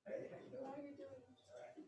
Hey, how you doing? How you doing? All right.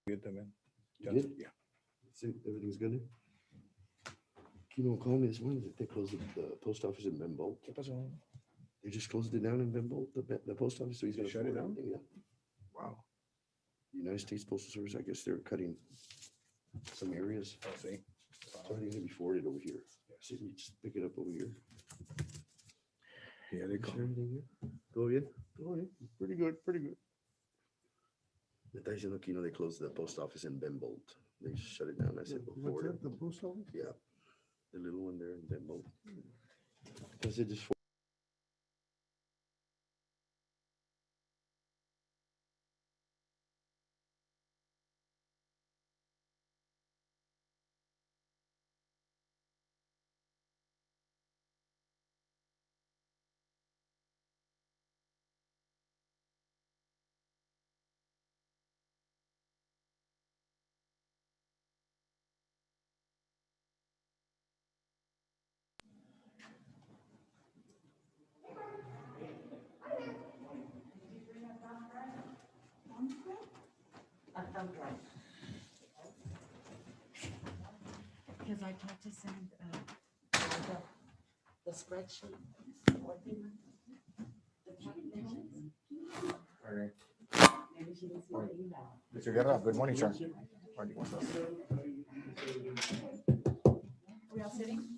Good, man. Good? Yeah. So everything's good? Kino called me this morning that they closed the post office in Bembo. ¿Qué pasó? They just closed it down in Bembo, the post office, so he's gonna Shut it forward down? everything, yeah. Wow. United States Postal Service, I guess they're cutting some areas, Oh, see. so everything's gonna be forwarded over here. So you just pick it up over here. Yeah, they Is call. everything here? Todo bien? Todo bien. Pretty good, pretty good. Me está diciendo que, they closed the post office in Bembold. They shut it down. I said, well, forward it. The post office? Yeah, the little one there in Bembold. Because it just. Because I tried to send the spreadsheet. Maybe she didn't see the email. Mr. Guerra, good morning, sir. We all sitting?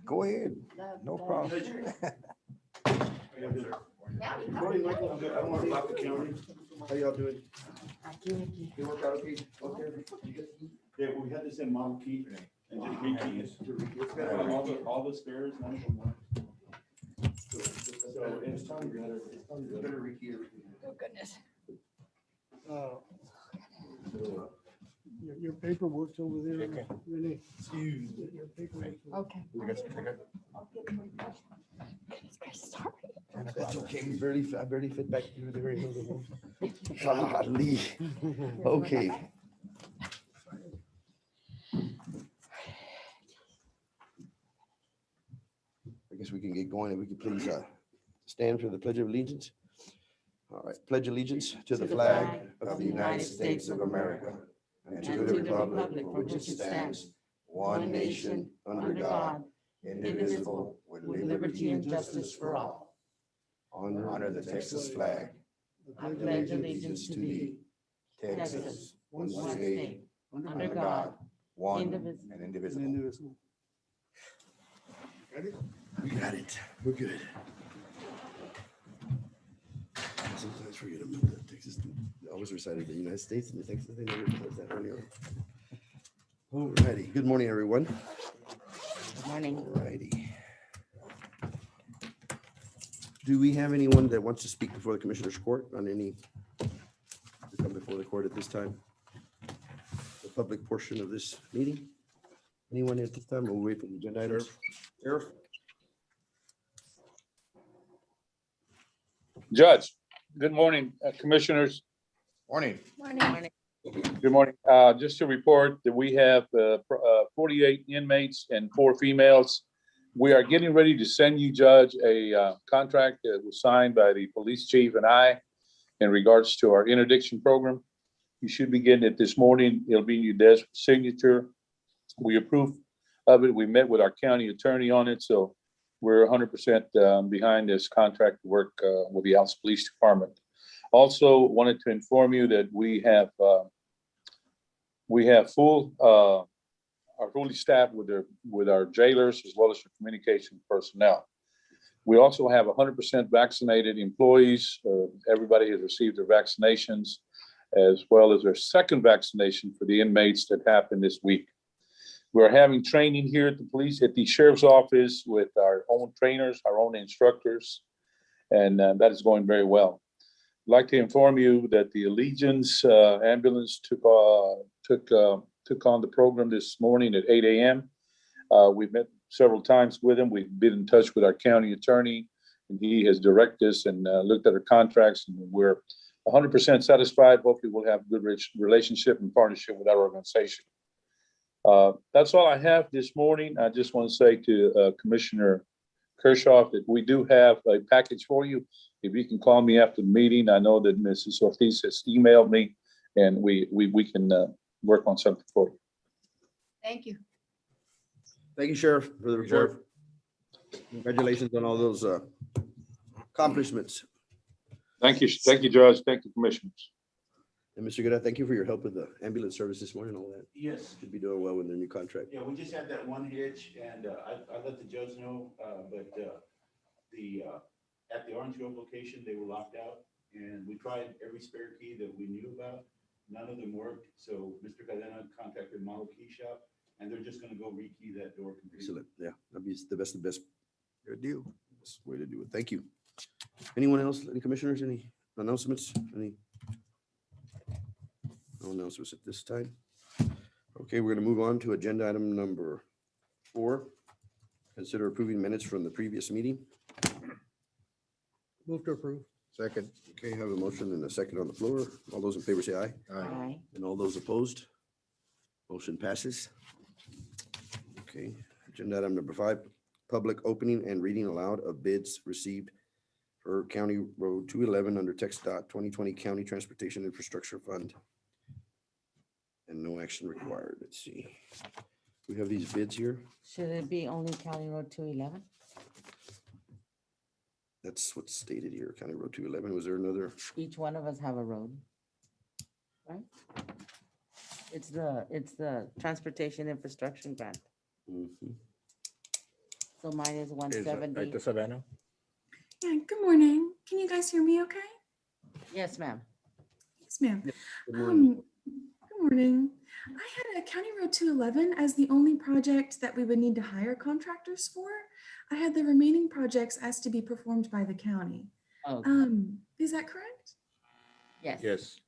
Go ahead. No problem. Morning, Michael. I'm good. I don't want to block the county. How y'all doing? Aquí. You work out okay? Okay. Yeah, we had this in Model Key and just rekeys. All the spares, none of them work. So it's time to Better rekey everything. Oh, goodness. Your paperwork's over there, Okay. Renee. Your paperwork's over- Okay. You guys- you guys- Sorry. That's okay. I barely fit back through there. Golly. Okay. I guess we can get going. If we could please stand for the Pledge of Allegiance. All right, pledge allegiance to the flag of the United States of America and to the republic for which it stands, one nation, under God, indivisible, with liberty and justice for all. Honor the Texas flag. I pledge allegiance to thee, Texas, one state, under God, God, one indivisible. and and indivisible. indivisible. We got it. We're good. Sometimes forget about that Texas. They always recited the United States and the Texas. They never does that earlier. All righty. Good morning, everyone. Good morning. All righty. Do we have anyone that wants to speak before the Commissioner's Court on any, to come before the court at this time? The public portion of this meeting? Anyone at this time? We'll wait for the agenda items. Sheriff? Judge, good morning, Commissioners. Morning. Morning. Good morning. Just to report that we have 48 inmates and 4 females. We are getting ready to send you, Judge, a contract that was signed by the police chief and I in regards to our interdiction program. You should be getting it this morning. It'll be in your desk for signature. We approve of it. We met with our county attorney on it, so we're 100% behind this contract work with the Alice Police Department. Also wanted to inform you that we have are fully staffed with our jailers as well as our communication personnel. We also have 100% vaccinated employees. Everybody has received their vaccinations, as well as their second vaccination for the inmates that happened this week. We're having training here at the sheriff's office with our own trainers, our own instructors, and that is going very well. I'd like to inform you that the Allegiance ambulance took on the program this morning at 8 a.m. We've met several times with him. We've been in touch with our county attorney, and he has directed us and looked at our contracts, and we're 100% satisfied. Hopefully we'll have a good relationship and partnership with our organization. That's all I have this morning. I just want to say to Commissioner Kershaw that we do have a package for you. If you can call me after the meeting, I know that Mrs. Ortiz has emailed me and we can work on something for you. Thank you. Thank you, Sheriff, for the report. Congratulations on all those accomplishments. Thank you, Judge. Thank you, Commissioners. And Mr. Guerra, thank you for your help with the ambulance service this morning, all that. Yes. Should be doing well with their new contract. Yeah, we just had that one hitch and I let the judge know, but at the Orange Grove location, they were locked out. And we tried every spare key that we knew about. None of them worked. So Mr. Cadena contacted Model Key Shop and they're just gonna go rekey that door completely. Excellent. Yeah, that'd be the best, Good deal. Best way to do it. Thank you. Anyone else? Any commissioners? Any announcements? Any? No announcements at this time. Okay, we're gonna move on to agenda item number 4. Consider approving minutes from the previous meeting. Move to approve. Second. Okay, have a motion and a second on the floor. All those in favor say aye. Aye. And all those opposed? Motion passes. Okay, agenda item number 5, public opening and reading aloud of bids received for County Road 211 under Text Dot 2020 County Transportation Infrastructure Fund. And no action required. Let's see. We have these bids here. Should it be only County Road 211? That's what's stated here, County Road 211. Was there another? Each one of us have a road, right? It's the transportation infrastructure grant. Mhm. So mine is Is that 170. right to Savannah? Yeah, good morning. Can you guys hear me okay? Yes, ma'am. Yes, ma'am. Good morning. Good morning. I had a County Road 211 as the only project that we would need to hire contractors for. I had the remaining projects asked to be performed by the county. Oh, Is that correct? yes. Yes.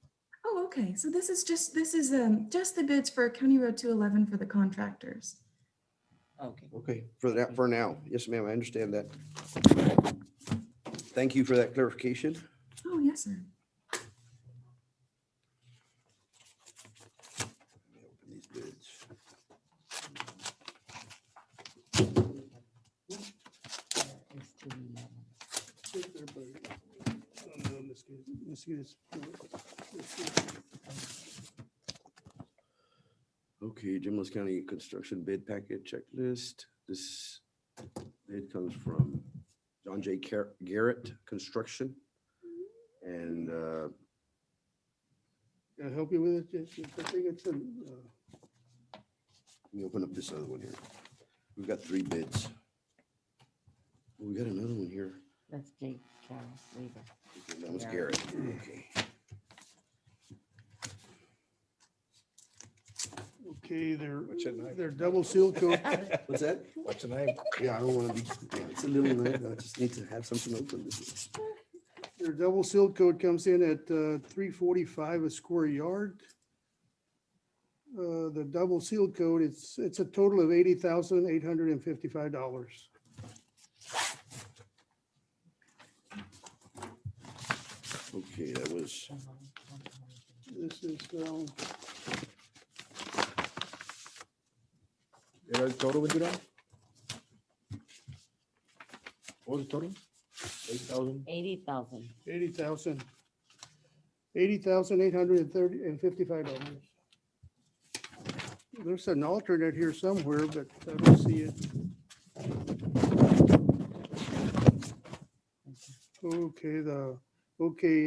Oh, okay. So this is just the bids for County Road 211 for the contractors. Okay. Okay, for that, for now. Yes, ma'am, I understand that. Thank you for that clarification. Oh, yes, sir. Let me open these bids. It's 211. Let's see this. Okay, Jimlis County Construction Bid Packet Checklist. This bid comes from John J. Garrett Construction. And Can I help you with it? I think it's let me open up this other one here. We've got 3 bids. We got another one here. That's Jake Carroll Weaver. Okay, that was Garrett. Okay. okay. What's your name? They're double seal coat. What's that? What's the name? Yeah, I don't want to be, it's a little, I just need to have something open. Their double seal coat comes in at $3.45 a square yard. The double seal coat, it's a total of $80,855. Okay, that was, This is, ¿Era el total, Ventura? What was the total? 8,000? 80,000. $80,855. There's an alternate here somewhere, but I don't see it. Okay,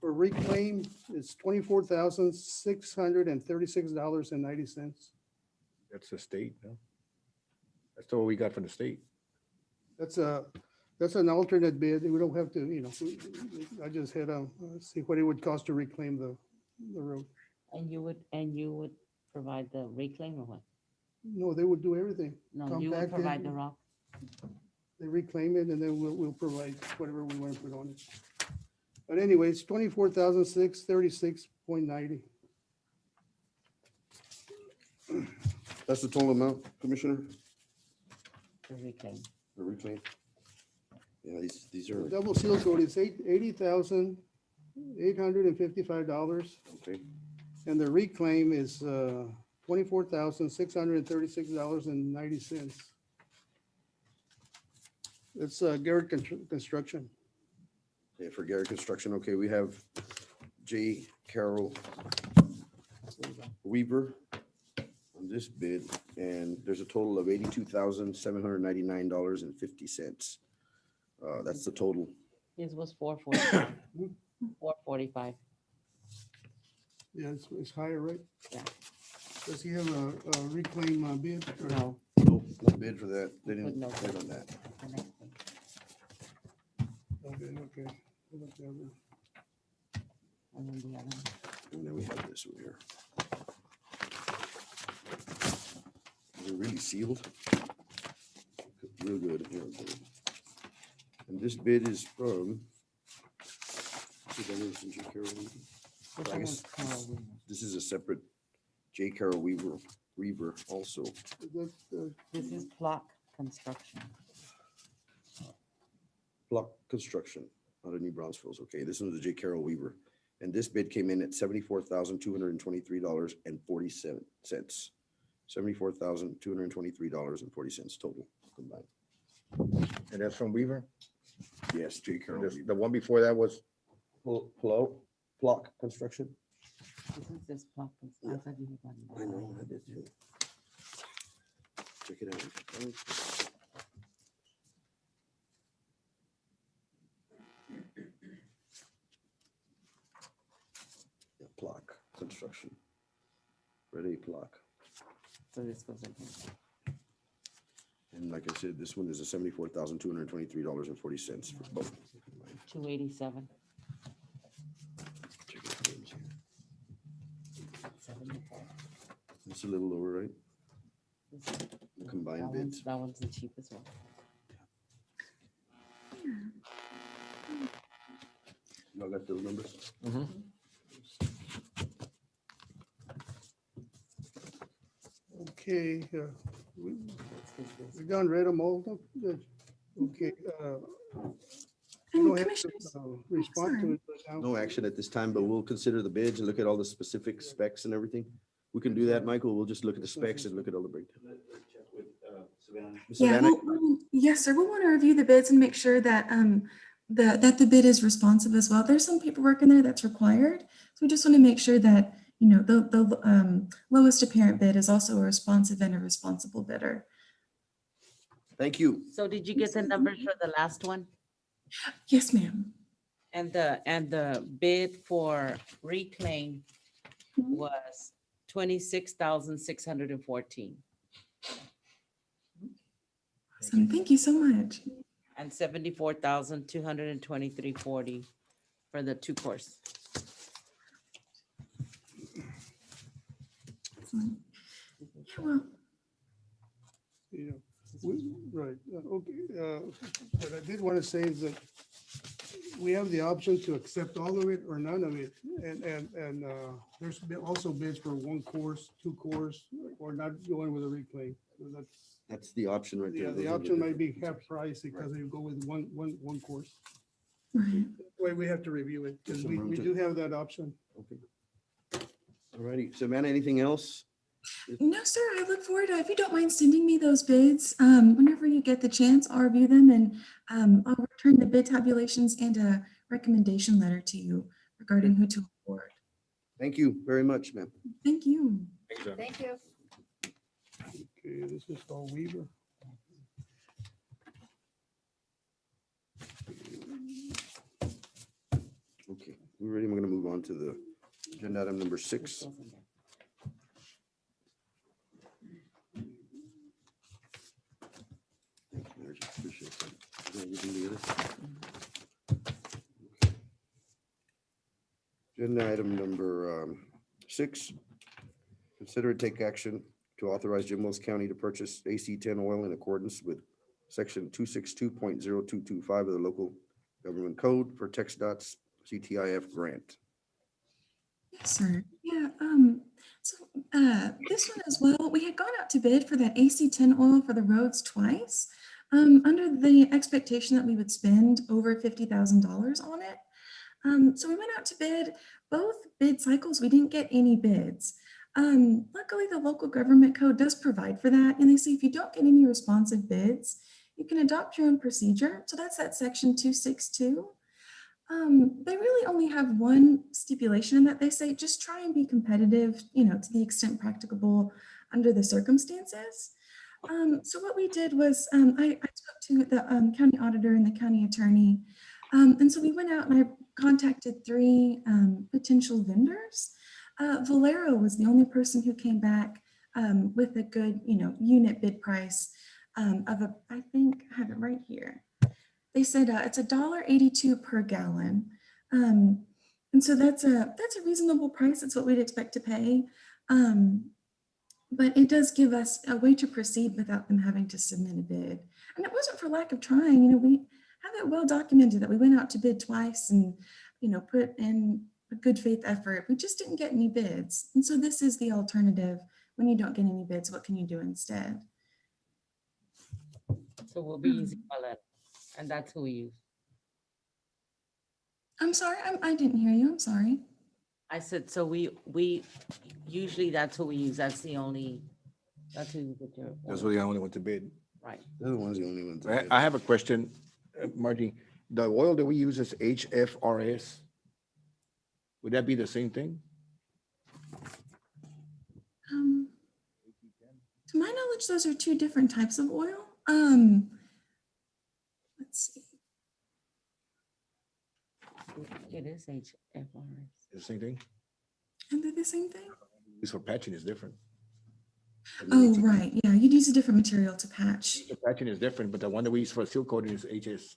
for reclaim, it's $24,636.90. That's the state, no? That's what we got from the state. That's an alternate bid. We don't have to, I just had to see what it would cost to reclaim the road. And you would provide the reclaim or what? No, they would do everything. No, you would Compacted. provide the rock. They reclaim it and then we'll provide whatever we want to put on it. But anyway, it's $24,636.90. that's the total amount, Commissioner, The reclaim. the reclaim? Yeah, these are, Double seal coat is $80,855. okay, And the reclaim is $24,636.90. It's Garrett Construction. Yeah, for Gary Construction, okay, we have J. Carroll Weaver on this bid, and there's a total of $82,799.50. That's the total. His was 445. 445. Yeah, it's higher, right? Yeah. Does he have a reclaim bid? or- No. No bid for that. They Put didn't no bid bid. on that. the next one. Okay, okay. How about the other? And then the other one. And then we have this one here. They're really sealed. Real good. Real good. And this bid is from. This I one guess was Carl Weaver. This is a separate J. Carroll Weaver also. That's, This is Block Construction. Block Construction out of New Braunfels. Okay, this is the J. Carroll Weaver. And this bid came in at $74,223.47. $74,223.40 total combined. And that's from Weaver? Yes, J. And Carroll this- Weaver. the one before that was, Block Construction. This is this Block. I thought you had gotten that. I know, I did too. Check it out. Yeah, Block Construction. Ready, Block. So this goes in here. And like I said, this one is a $74,223.40 for both. 287. Check it out, names here. 74. It's a little lower, right? This- The combined that bids. That one's the cheapest one. Y'all got those numbers? okay, we This is this. we done read them all. Good. Okay. We And don't have to Commissioners, respond to sorry. it right now. No action at this time, but we'll consider the bids and look at all the specific specs and everything. We can do that, Michael. We'll just look at the specs and look at all the breakdown. Let's check with Savannah. Ms. Yeah, Savannah? yes, sir. We'll want to review the bids and make sure that the bid is responsive as well. There's some paperwork in there that's required. So we just want to make sure that, the lowest apparent bid is also a responsive and a responsible bidder. Thank you. So did you get the numbers for the last one? Yes, ma'am. And the bid for reclaim was 26,614 Awesome. Thank you so much. and 74,223.40 for the 2 course. Excellent. Yeah, well, Yeah, right, okay. What I did want to say is that we have the option to accept all of it or none of it. And there's also bids for 1 course, 2 course, or not going with a reclaim. So That's the option right there. yeah, the Those are option might be different- half price because they go with one course. right. Way we have to review it, because Some room we to- do have that option. Okay. All righty. Savannah, anything else? No, sir. I look forward to, if you don't mind sending me those bids, whenever you get the chance, I'll review them and I'll return the bid tabulations and a recommendation letter to you regarding who to award. Thank you very much, ma'am. Thank you. Thank you. Okay, this is all Weaver. Okay, we're ready. I'm going to move on to the agenda item number This 6. goes in there. Thank you, Margie. Appreciate that. Is that everything together? Okay. Agenda item number 6. Consider and take action to authorize Jim Wells County to purchase AC-10 oil in accordance with section 262.0225 of the local government code for TxDOT's CTIF grant. Yes, sir. Yeah, this one as well, we had gone out to bid for that AC-10 oil for the roads twice, under the expectation that we would spend over $50,000 on it. So we went out to bid both bid cycles. We didn't get any bids. Luckily, the local government code does provide for that. And they say if you don't get any responsive bids, you can adopt your own procedure. So that's that section 262. They really only have one stipulation in that they say just try and be competitive, to the extent practicable under the circumstances. So what we did was I spoke to the county auditor and the county attorney. And so we went out and I contacted three potential vendors. Valero was the only person who came back with a good, unit bid price I think I have it right here. They said it's $1.82 per gallon. And so that's a reasonable price. That's what we'd expect to pay. But it does give us a way to proceed without them having to submit a bid. And it wasn't for lack of trying. We have it well documented that we went out to bid twice and, put in a good faith effort. We just didn't get any bids. And so this is the alternative. When you don't get any bids, what can you do instead? So we'll be using Valero, and that's who we use. I'm sorry, I didn't hear you. I'm sorry. I said, so we usually that's who we use. That's who you get your. That's oil. what the only one to bid. Right. They're the ones, the only ones. that I bid. I have a question, Marty. The oil that we use is HFRS. Would that be the same thing? To my knowledge, those are two different types of oil. Let's see. It is HFRS. The same thing? And they're the same thing? This for patching is different. Oh, right. Yeah, you'd use a different material to patch. The patching is different, but the one that we use for seal coating is HS.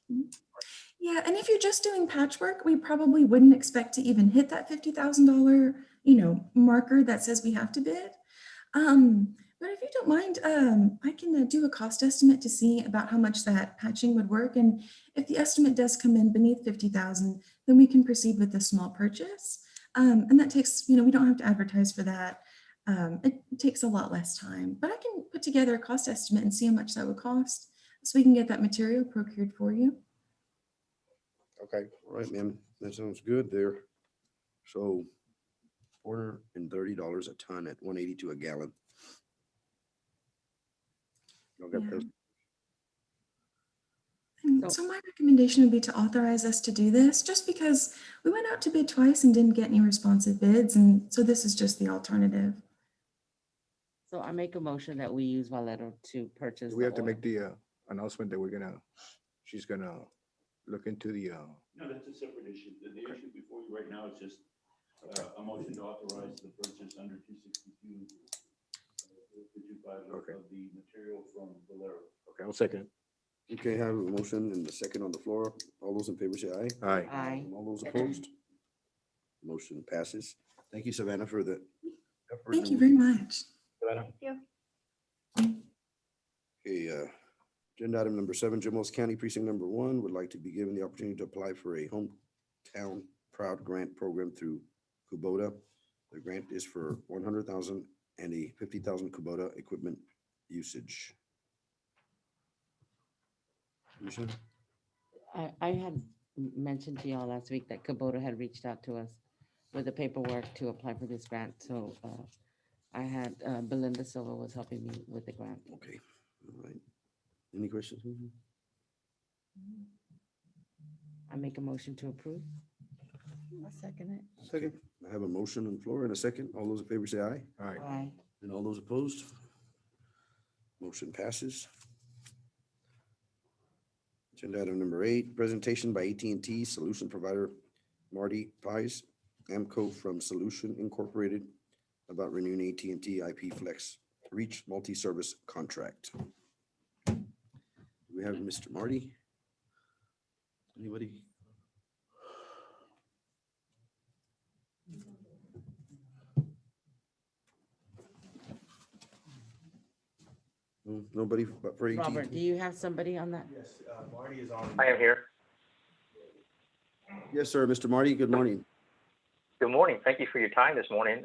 Yeah, and if you're just doing patchwork, we probably wouldn't expect to even hit that $50,000, marker that says we have to bid. But if you don't mind, I can do a cost estimate to see about how much that patching would work. And if the estimate does come in beneath 50,000, then we can proceed with the small purchase. And that takes, we don't have to advertise for that. It takes a lot less time, but I can put together a cost estimate and see how much that would cost so we can get that material procured for you. Okay. All right, ma'am, that sounds good there. So $430 a ton at 182 a gallon. Y'all got Yeah. those? And so my recommendation would be to authorize us to do this just because we went out to bid twice and didn't get any responsive bids. And so this is just the alternative. So I make a motion that we use Valero to purchase. Do we the have to oil. make the announcement that she's gonna look into the, No, that's a separate issue. The issue before you right now is just a motion to authorize the purchase under 262. Okay. Of the material from Valero. okay, I'll second. Okay, I have a motion and the second on the floor. All those in favor say aye. Aye. Aye. All those opposed? Motion passes. Thank you, Savannah, for the effort. Thank you very much. Okay, agenda item number 7, Jimos County Precinct Number 1 would like to be given the opportunity to apply for a hometown proud grant program through Kubota. The grant is for 100,000 and a 50,000 Kubota equipment usage. Commissioner? I had mentioned to y'all last week that Kubota had reached out to us with the paperwork to apply for this grant. So I had Belinda Silva was helping me with the grant. Okay, all right. Any questions? I make a motion to approve. I'll second it. Second. I have a motion on the floor and a second. All those in favor say aye. All right. Aye. And all those opposed? Motion passes. Agenda item number 8, presentation by AT&T solution provider Marty Pies, AMCO from Solution Incorporated about renewing AT&T IP Flex Reach multi-service contract. Do we have Mr. Marty? Anybody? Nobody but for AT&T? Robert, do you have somebody on that? Yes, Marty is on. I am here. Yes, sir. Mr. Marty, good morning. Good morning. Thank you for your time this morning.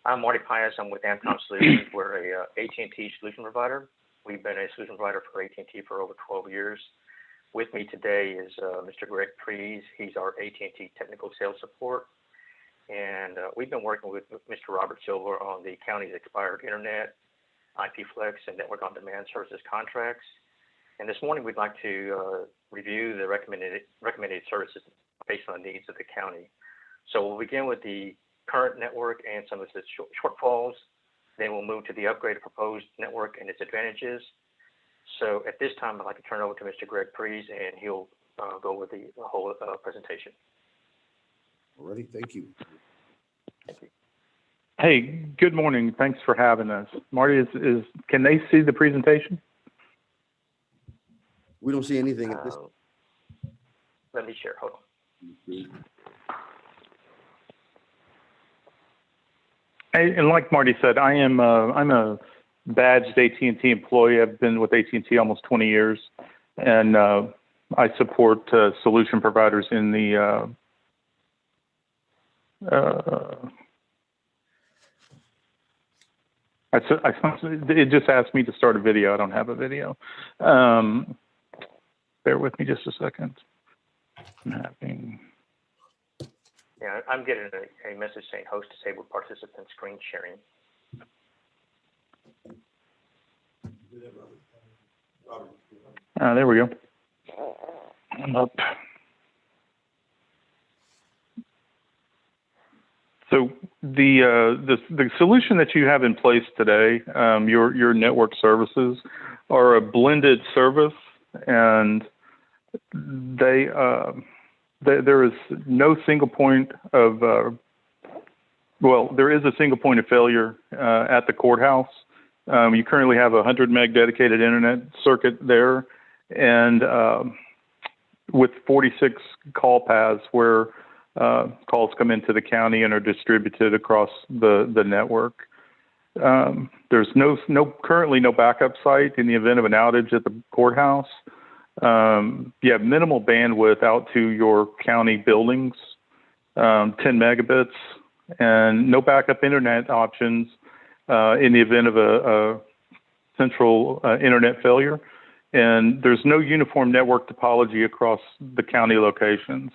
I'm Marty Pius. I'm with Amcom Solutions. We're a AT&T solution provider. We've been a solution provider for AT&T for over 12 years. With me today is Mr. Greg Prees. He's our AT&T technical sales support. And we've been working with Mr. Robert Silver on the county's expired internet, IP Flex, and network on demand services contracts. And this morning, we'd like to review the recommended services based on the needs of the county. So we'll begin with the current network and some of its shortfalls. Then we'll move to the upgraded proposed network and its advantages. So at this time, I'd like to turn it over to Mr. Greg Prees, and he'll go over the whole presentation. All righty, thank you. Thank you. Hey, good morning. Thanks for having us. Marty, can they see the presentation? We don't see anything at this. Let me share. Hold on. And like Marty said, I'm a badged AT&T employee. I've been with AT&T almost 20 years, and I support solution providers in the it just asked me to start a video. I don't have a video. Bear with me just a second. I'm having. Yeah, I'm getting a message saying host disabled participant screen sharing. There we go. I'm up. So the solution that you have in place today, your network services, are a blended service, and there is no single point of there is a single point of failure at the courthouse. You currently have a 100 meg dedicated internet circuit there, and with 46 call paths where calls come into the county and are distributed across the network. There's currently no backup site in the event of an outage at the courthouse. You have minimal bandwidth out to your county buildings, 10 megabits, and no backup internet options in the event of a central internet failure. And there's no uniform network topology across the county locations.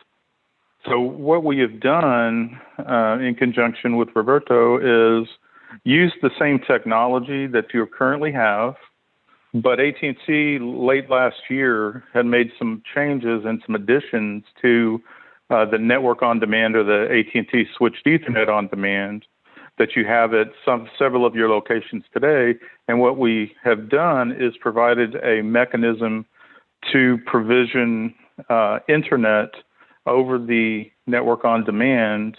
So what we have done in conjunction with Roberto is use the same technology that you currently have, but AT&T late last year had made some changes and some additions to the network on demand, or the AT&T switched Ethernet on demand, that you have at several of your locations today. And what we have done is provided a mechanism to provision internet over the network on demand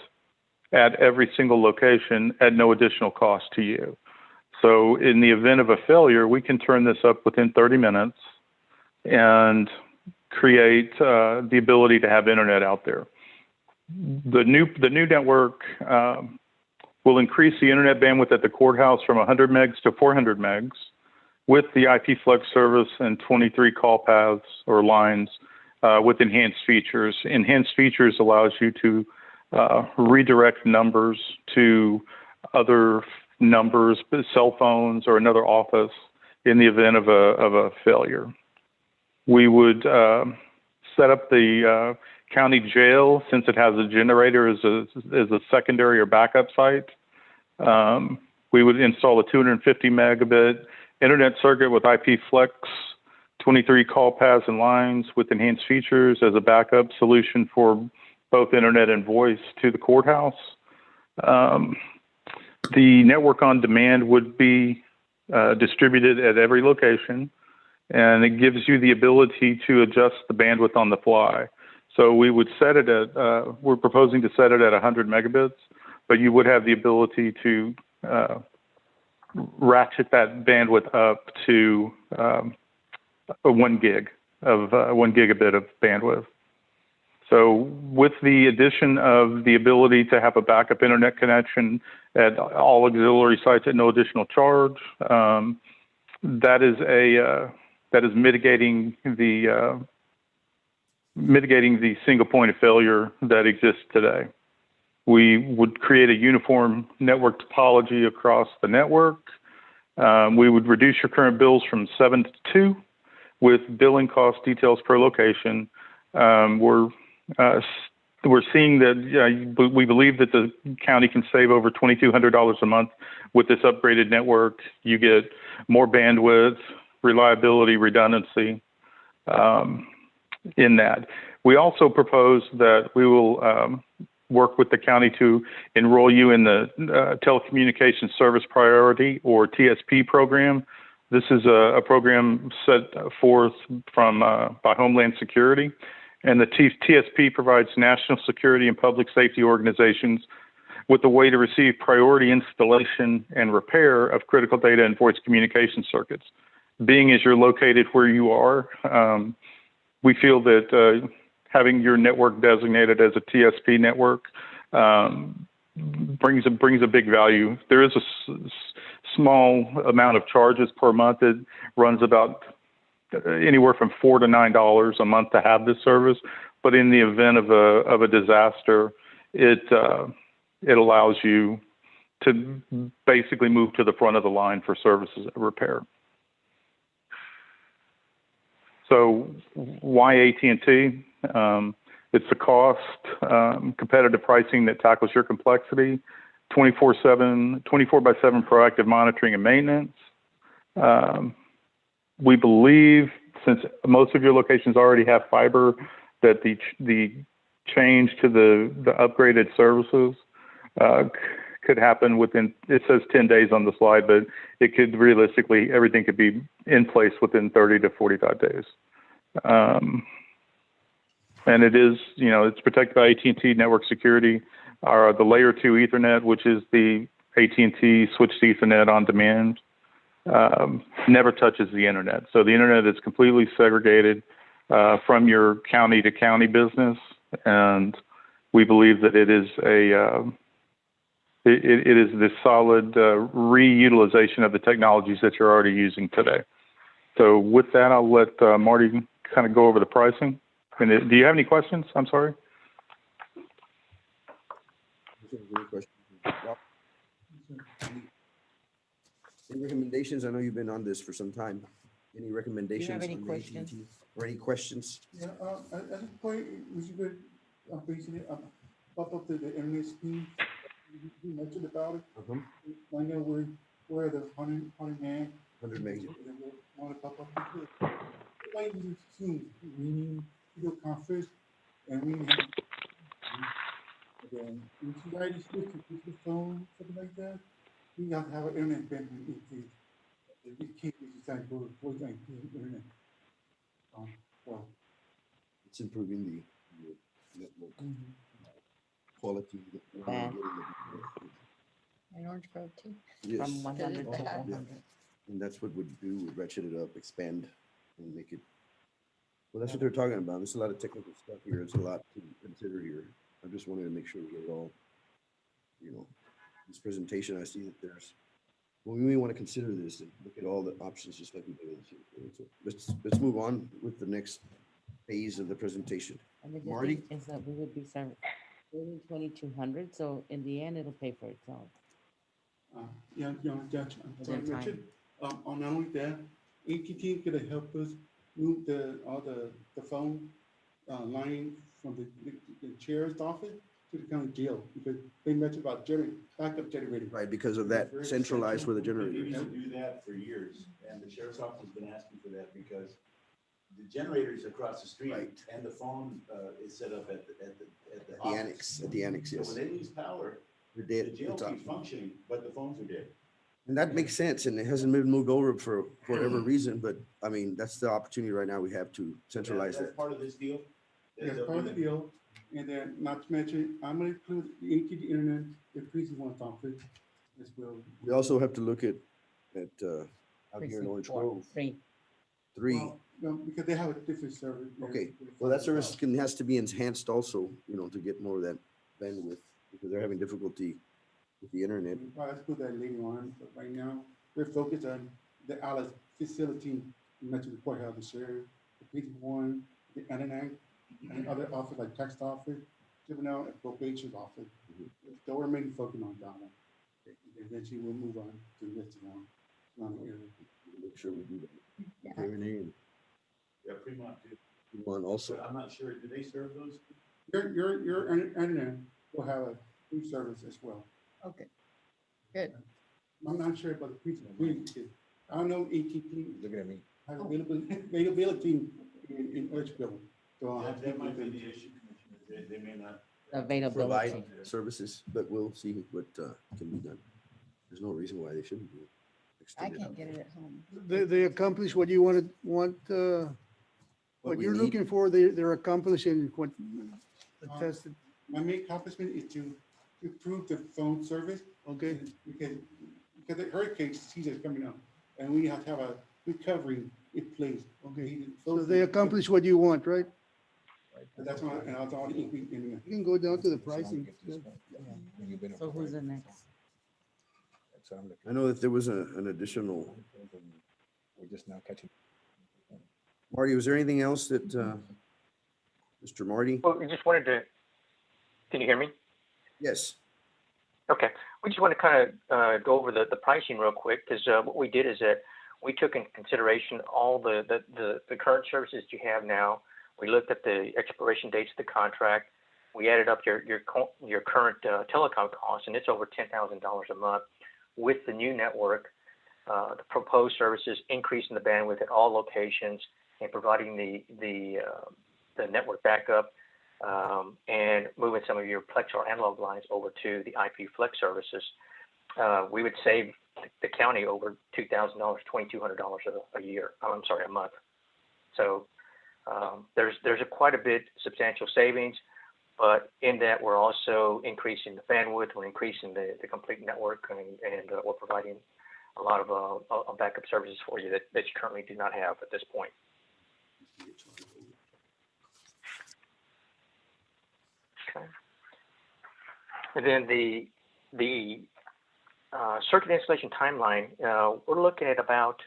at every single location at no additional cost to you. So in the event of a failure, we can turn this up within 30 minutes and create the ability to have internet out there. The new network will increase the internet bandwidth at the courthouse from 100 megs to 400 megs with the IP Flex service and 23 call paths or lines with enhanced features. Enhanced features allows you to redirect numbers to other numbers, cell phones, or another office in the event of a failure. We would set up the county jail, since it has a generator as a secondary or backup site. We would install a 250 megabit internet circuit with IP Flex, 23 call paths and lines with enhanced features as a backup solution for both internet and voice to the courthouse. The network on demand would be distributed at every location, and it gives you the ability to adjust the bandwidth on the fly. So we would set it at, we're proposing to set it at 100 megabits, but you would have the ability to ratchet that bandwidth up to 1 gigabit of bandwidth. So with the addition of the ability to have a backup internet connection at all auxiliary sites at no additional charge, that is mitigating the single point of failure that exists today. We would create a uniform network topology across the network. We would reduce your current bills from 7 to 2 with billing cost details per location. We're seeing that we believe that the county can save over $2,200 a month with this upgraded network. You get more bandwidth, reliability, redundancy, in that. We also propose that we will work with the county to enroll you in the Telecommunications Service Priority or TSP program. This is a program set forth from by Homeland Security, and the TSP provides national security and public safety organizations with a way to receive priority installation and repair of critical data and voice communication circuits. Being as you're located where you are, we feel that having your network designated as a TSP network brings a big value. There is a small amount of charges per month. It runs about anywhere from $4 to $9 a month to have this service. But in the event of a disaster, it allows you to basically move to the front of the line for services and repair. So why AT&T? It's the cost, competitive pricing that tackles your complexity, 24/7 proactive monitoring and maintenance. We believe, since most of your locations already have fiber, that the change to the upgraded services could happen within, it says 10 days on the slide, but it could realistically, everything could be in place within 30 to 45 days. And it is, it's protected by AT&T network security, the layer 2 Ethernet, which is the AT&T switched Ethernet on demand, never touches the internet. So the internet is completely segregated from your county to county business. And we believe that it is it is the solid reutilization of the technologies that you're already using today. So with that, I'll let Marty kind of go over the pricing. And do you have any questions? I'm sorry. Any recommendations? I know you've been on this for some time. Any recommendations? any on the questions? AT&T? Or any questions? Yeah, at this point, we should basically pop up the internet speed. You mentioned about it. I know where the 100 meg. 100 meg. Want to pop up to it. Like we assume we need video conference and we need. Then if you guys switch to the phone, something like that, we have to have an internet bandwidth increase. We can't be decided for voice IP internet. Well, It's improving the network quality. Band. In Orange Grove too. Yes, From 100 to Yeah. 400. and that's what would do, would ratchet it up, expand, and make it. Well, that's what they're talking about. There's a lot of technical stuff here. It's a lot to consider here. I just wanted to make sure we get it all, this presentation, I see that there's, well, we may want to consider this and look at all the options just like we did. So let's move on with the next phase of the presentation. And the good Marty? thing is that we would be serving 2,200, so in the end, it'll pay for itself. Judge, I'm sorry, Within Richard. Not only that, AT&T gonna help us move all the phone line from the chair's office to the county jail, because they mentioned about backup generator. Right, because of that Very centralized where the essential. generator We is. used to do that for years, and the sheriff's office has been asking for that because the generator's across the street Right. and the phone is set up at the The office. annex, at the annex, So yes. when they lose power, They're the dead. jail It's off. keeps functioning, but the phones are dead. And that makes sense, and it hasn't been moved over for whatever reason, but I mean, that's the opportunity right now we have to centralize That's that. part of this deal. That's part of the deal. And then not to mention, I'm gonna include the AT&T internet, the precinct one's office as well. We also have to look at out here in Precinct Orange 4, Grove, 3. 3. Well, no, because they have a different service. there. Okay, well, that service has to be enhanced also, to get more of that bandwidth, because they're having difficulty with the internet. We'll probably put that later on, but right now, we're focused on the Alice facility, you mentioned the courthouse, the sheriff, the precinct one, the internet, and other office like tax office, juvenile and probation office. So we're mainly focusing on that one. Eventually, we'll move on to the rest of the area. Make sure we do that. Yeah. Okay, Renee, Yeah, Fremont too. and one also. But I'm not sure, do they serve those? Your internet will have a free service as well. Okay. Good. I'm not sure about the precinct three, because I don't know AT&T Looking at me. has availability in Edgefield. So I'll have to That get might with be them. the issue, Commissioner. They may not. Availability. Provide services, but we'll see what can be done. There's no reason why they shouldn't be I extended. can't get it at home. They accomplish what you want, what we you're need. looking for, they're accomplishing what attested, My main accomplishment is to improve the phone service. okay? Because the hurricane season is coming up and we have to have a recovery in place. Okay, so they accomplish what you want, right? But that's why, and I was all in. You can go down to the pricing. So who's the next? I know that there was an additional. We're just now catching. Marty, was there anything else that, Mr. Marty? Well, we just wanted to, can you hear me? Yes. Okay, we just want to kind of go over the pricing real quick, because what we did is that we took into consideration all the current services you have now. We looked at the expiration dates of the contract. We added up your current telecom costs, and it's over $10,000 a month. With the new network, the proposed services, increasing the bandwidth at all locations and providing the network backup, and moving some of your Plex or analog lines over to the IP Flex services, we would save the county over $2,000, $2,200 a year. I'm sorry, a month. So there's quite a bit substantial savings, but in that we're also increasing the bandwidth, we're increasing the complete network, and we're providing a lot of backup services for you that you currently do not have at this point. Okay. And then the circuit installation timeline, we're looking at about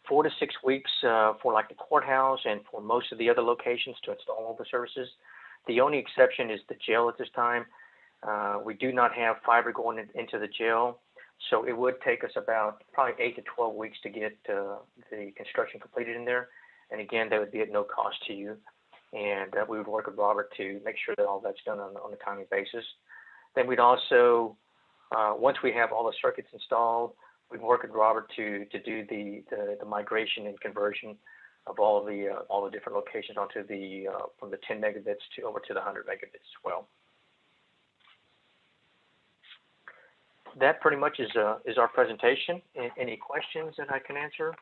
4 to 6 weeks for like the courthouse and for most of the other locations to install all the services. The only exception is the jail at this time. We do not have fiber going into the jail, so it would take us about probably 8 to 12 weeks to get the construction completed in there. And again, that would be at no cost to you. And we would work with Robert to make sure that all that's done on a timely basis. Then we'd also, once we have all the circuits installed, we'd work with Robert to do the migration and conversion of all the different locations onto from the 10 megabits over to the 100 megabits as well. That pretty much is our presentation. Any questions that I can answer?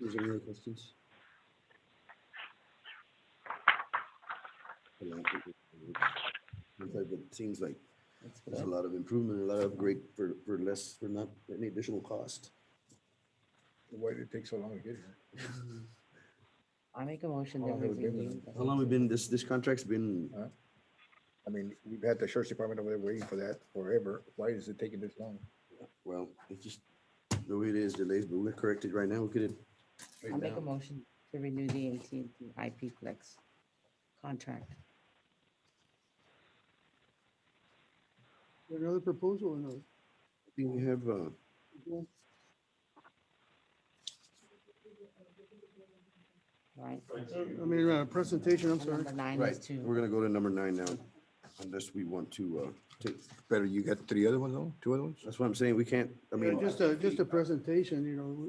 Is there any other questions? It seems like there's a lot of improvement, a lot of upgrade for not any additional cost. Why did it take so long to get here? I make a motion that we renew. How long have we been, this contract's been, I mean, we've had the sheriff's department over there waiting for that forever. Why is it taking this long? well, it's just the way it is, delays, but we're corrected right now. We could. I make a motion to renew the AT&T IP Flex contract. Another proposal or no? I think we have, Right. I mean, presentation, I'm sorry. Number 9 right, is to. we're gonna go to number 9 now, unless we want to, take, Better, you got 3 other ones, though? 2 other ones? that's what I'm saying, we can't, I mean, Just a presentation, you know.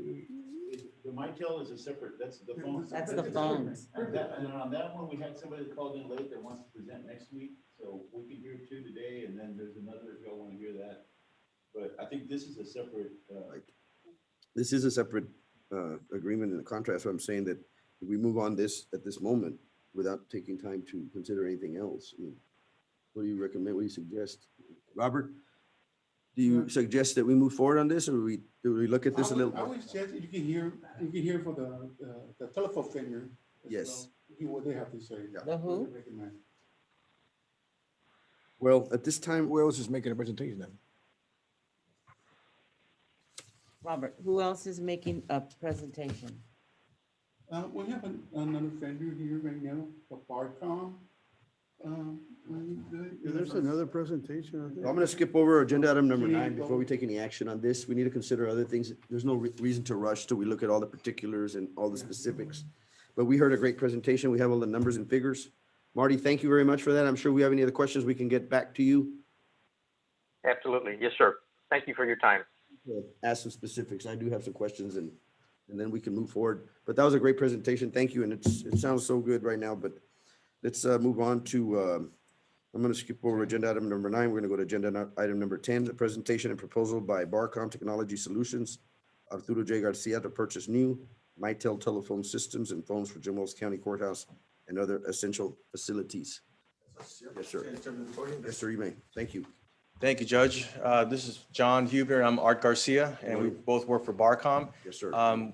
The Mitel is a separate, that's the phone. That's the phones. And on that one, we had somebody that called in late that wants to present next week, so we can hear 2 today, and then there's another if y'all want to hear that. But I think this is a separate, this is a separate, agreement in the contract, so I'm saying that if we move on this at this moment, without taking time to consider anything else, I mean, what do you recommend, what do you suggest? Robert, do you suggest that we move forward on this, or do we look at this a little? I would suggest you can hear for the telephone finger. Yes. Hear what they have to say. The who? Recommend. Well, at this time, Who else is making a presentation then? Robert, who else is making a presentation? We have another vendor here right now, for Barcom. Yeah, there's another presentation. I think. I'm gonna skip over agenda item number 9 before we take any action on this. We need to consider other things. There's no reason to rush till we look at all the particulars and all the specifics. But we heard a great presentation. We have all the numbers and figures. Marty, thank you very much for that. I'm sure we have any other questions, we can get back to you. Absolutely. Yes, sir. Thank you for your time. Ask some specifics. I do have some questions, and and then we can move forward. But that was a great presentation. Thank you. And it sounds so good right now, but let's move on to, I'm going to skip over agenda item number 9. We're going to go to agenda item number 10, the presentation and proposal by Barcom Technology Solutions, Arturo J. Garcia, to purchase new Mitel telephone systems and phones for Jim Wells County Courthouse and other essential facilities. Yes, sir. Yes, sir, you may. Thank you. Thank you, Judge. This is John Huber. I'm Art Garcia, and we both work for Barcom. Yes, sir.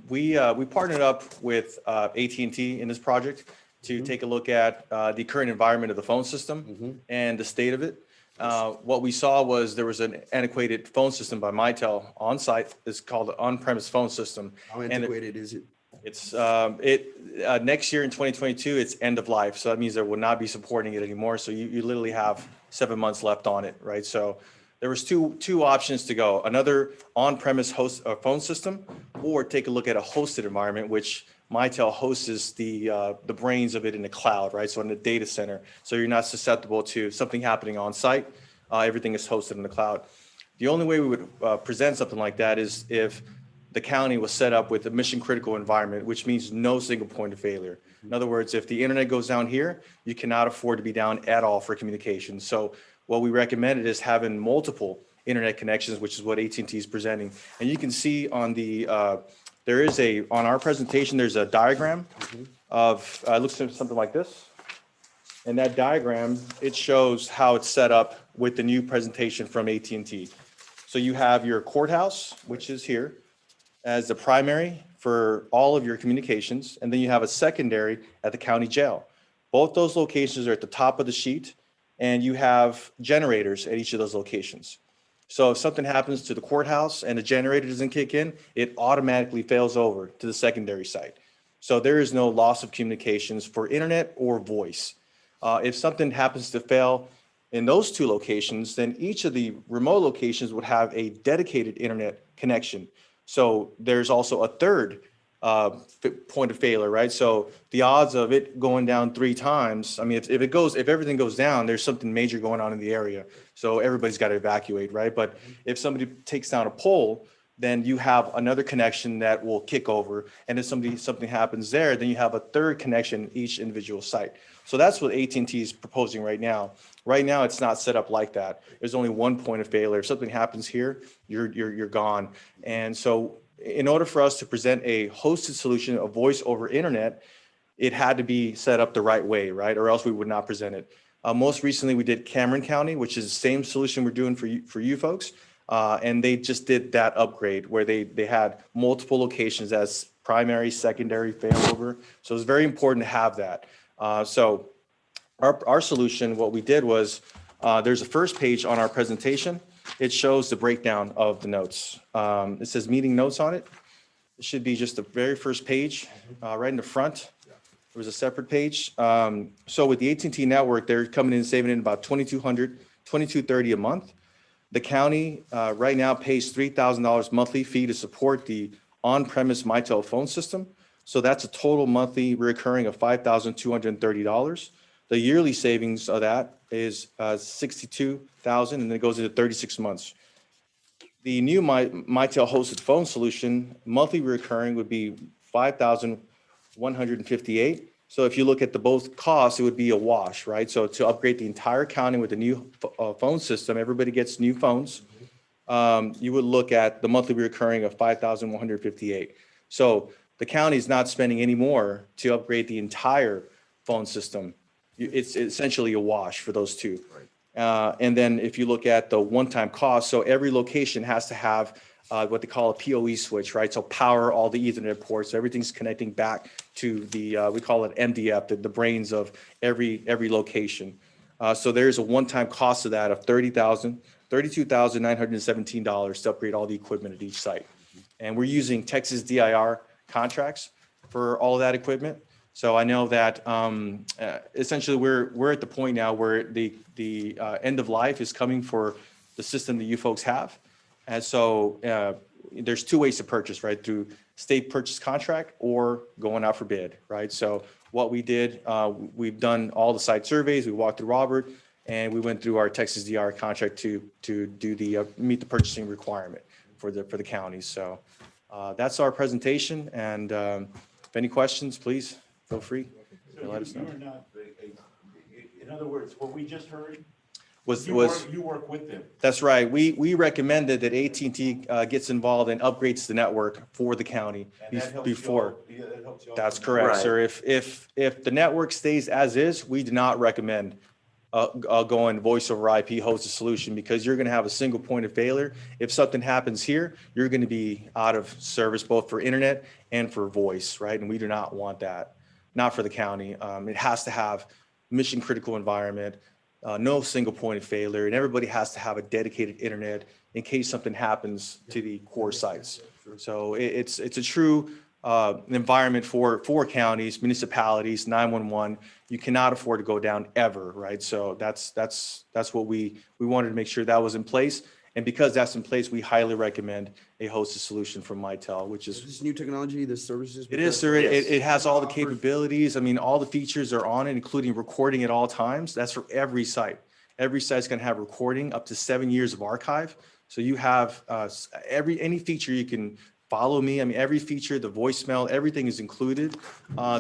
We partnered up with AT&T in this project to take a look at the current environment of the phone system and the state of it. What we saw was there was an antiquated phone system by Mitel on site. It's called the on-premise phone system. How antiquated is it? It's next year in 2022, it's end of life. So that means they will not be supporting it anymore. So you literally have 7 months left on it, right? So there was two options to go: another on-premise host phone system, or take a look at a hosted environment, which Mitel hosts the brains of it in the cloud, right? So in the data center, so you're not susceptible to something happening on site. Everything is hosted in the cloud. The only way we would present something like that is if the county was set up with a mission critical environment, which means no single point of failure. In other words, if the internet goes down here, you cannot afford to be down at all for communication. So what we recommended is having multiple internet connections, which is what AT&T is presenting. And you can see on the, on our presentation, there's a diagram of, it looks something like this. And that diagram, it shows how it's set up with the new presentation from AT&T. So you have your courthouse, which is here, as the primary for all of your communications, and then you have a secondary at the county jail. Both those locations are at the top of the sheet, and you have generators at each of those locations. So if something happens to the courthouse and the generator doesn't kick in, it automatically fails over to the secondary site. So there is no loss of communications for internet or voice. If something happens to fail in those two locations, then each of the remote locations would have a dedicated internet connection. So there's also a third point of failure, right? So the odds of it going down 3 times, I mean, if everything goes down, there's something major going on in the area. So everybody's got to evacuate, right? But if somebody takes down a pole, then you have another connection that will kick over. And if something happens there, then you have a third connection each individual site. So that's what AT&T is proposing right now. Right now, it's not set up like that. There's only one point of failure. If something happens here, you're gone. And so in order for us to present a hosted solution of voice over internet, it had to be set up the right way, right? Or else we would not present it. Most recently, we did Cameron County, which is the same solution we're doing for you folks. And they just did that upgrade where they had multiple locations as primary, secondary, failover. So it's very important to have that. So our solution, what we did was, there's a first page on our presentation. It shows the breakdown of the notes. It says meeting notes on it. It should be just the very first page, right in the front. There was a separate page. So with the AT&T network, they're coming in saving in about $2,200, $2,230 a month. The county right now pays $3,000 monthly fee to support the on-premise Mitel phone system. So that's a total monthly recurring of $5,230. The yearly savings of that is $62,000, and then it goes into 36 months. The new Mitel hosted phone solution, monthly recurring would be $5,158. So if you look at the both costs, it would be a wash, right? So to upgrade the entire county with the new phone system, everybody gets new phones. You would look at the monthly recurring of $5,158. So the county is not spending any more to upgrade the entire phone system. It's essentially a wash for those two. Right. And then if you look at the one-time cost, so every location has to have what they call a PoE switch, right? So power all the Ethernet ports. So everything's connecting back to the, we call it MDF, the brains of every location. So there's a one-time cost of that of $32,917 to upgrade all the equipment at each site. And we're using Texas DIR contracts for all of that equipment. So I know that essentially we're at the point now where the end of life is coming for the system that you folks have. And so there's 2 ways to purchase, right? Through state purchase contract or going out for bid, right? So what we did, we've done all the site surveys, we walked through Robert, and we went through our Texas DR contract to do the meet the purchasing requirement for the counties. So That's our presentation, and if any questions, please feel free So to let us know. you're not, in other words, what we just heard, Was you work with them. That's right. We recommended that AT&T gets involved and upgrades the network for the county And that helps before. y'all- yeah, that helps y'all That's from correct, that. sir. If the network stays as is, we do not recommend going voice over IP hosted solution, because you're going to have a single point of failure. If something happens here, you're going to be out of service both for internet and for voice, right? And we do not want that, not for the county. It has to have mission critical environment, no single point of failure, and everybody has to have a dedicated internet in case something happens to the core sites. So it's a true environment for counties, municipalities, 911. You cannot afford to go down ever, right? So that's what we wanted to make sure that was in place. And because that's in place, we highly recommend a hosted solution from Mitel, which Is is, this new technology, the services? it is, sir. It has all the capabilities. I mean, all the features are on it, including recording at all times. That's for every site. Every site's going to have recording, up to 7 years of archive. So you have any feature you can follow me. I mean, every feature, the voicemail, everything is included.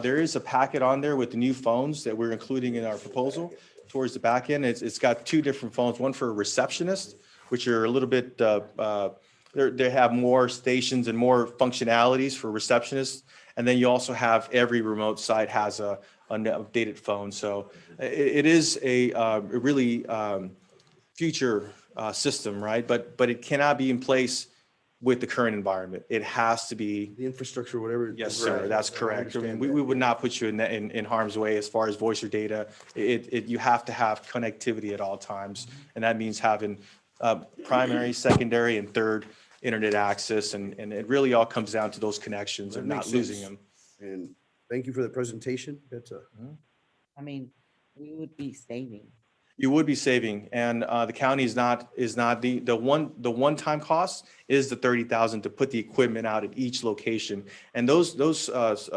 There is a packet on there with the new phones that we're including in our proposal towards the back end. It's got 2 different phones, one for a receptionist, which are a little bit, they have more stations and more functionalities for receptionists. And then you also have every remote site has an updated phone. So it is a really future system, right? But it cannot be in place with the current environment. It has to be. The infrastructure, whatever. Yes, sir. That's correct. I mean, we would not put you in harm's way as far as voice or data. You have to have connectivity at all times. And that means having primary, secondary, and third internet access. And it really all comes down to those connections and not losing them. And thank you for the presentation. That's I mean, we would be saving. You would be saving, and the county is not the one-time cost is the 30,000 to put the equipment out at each location. And those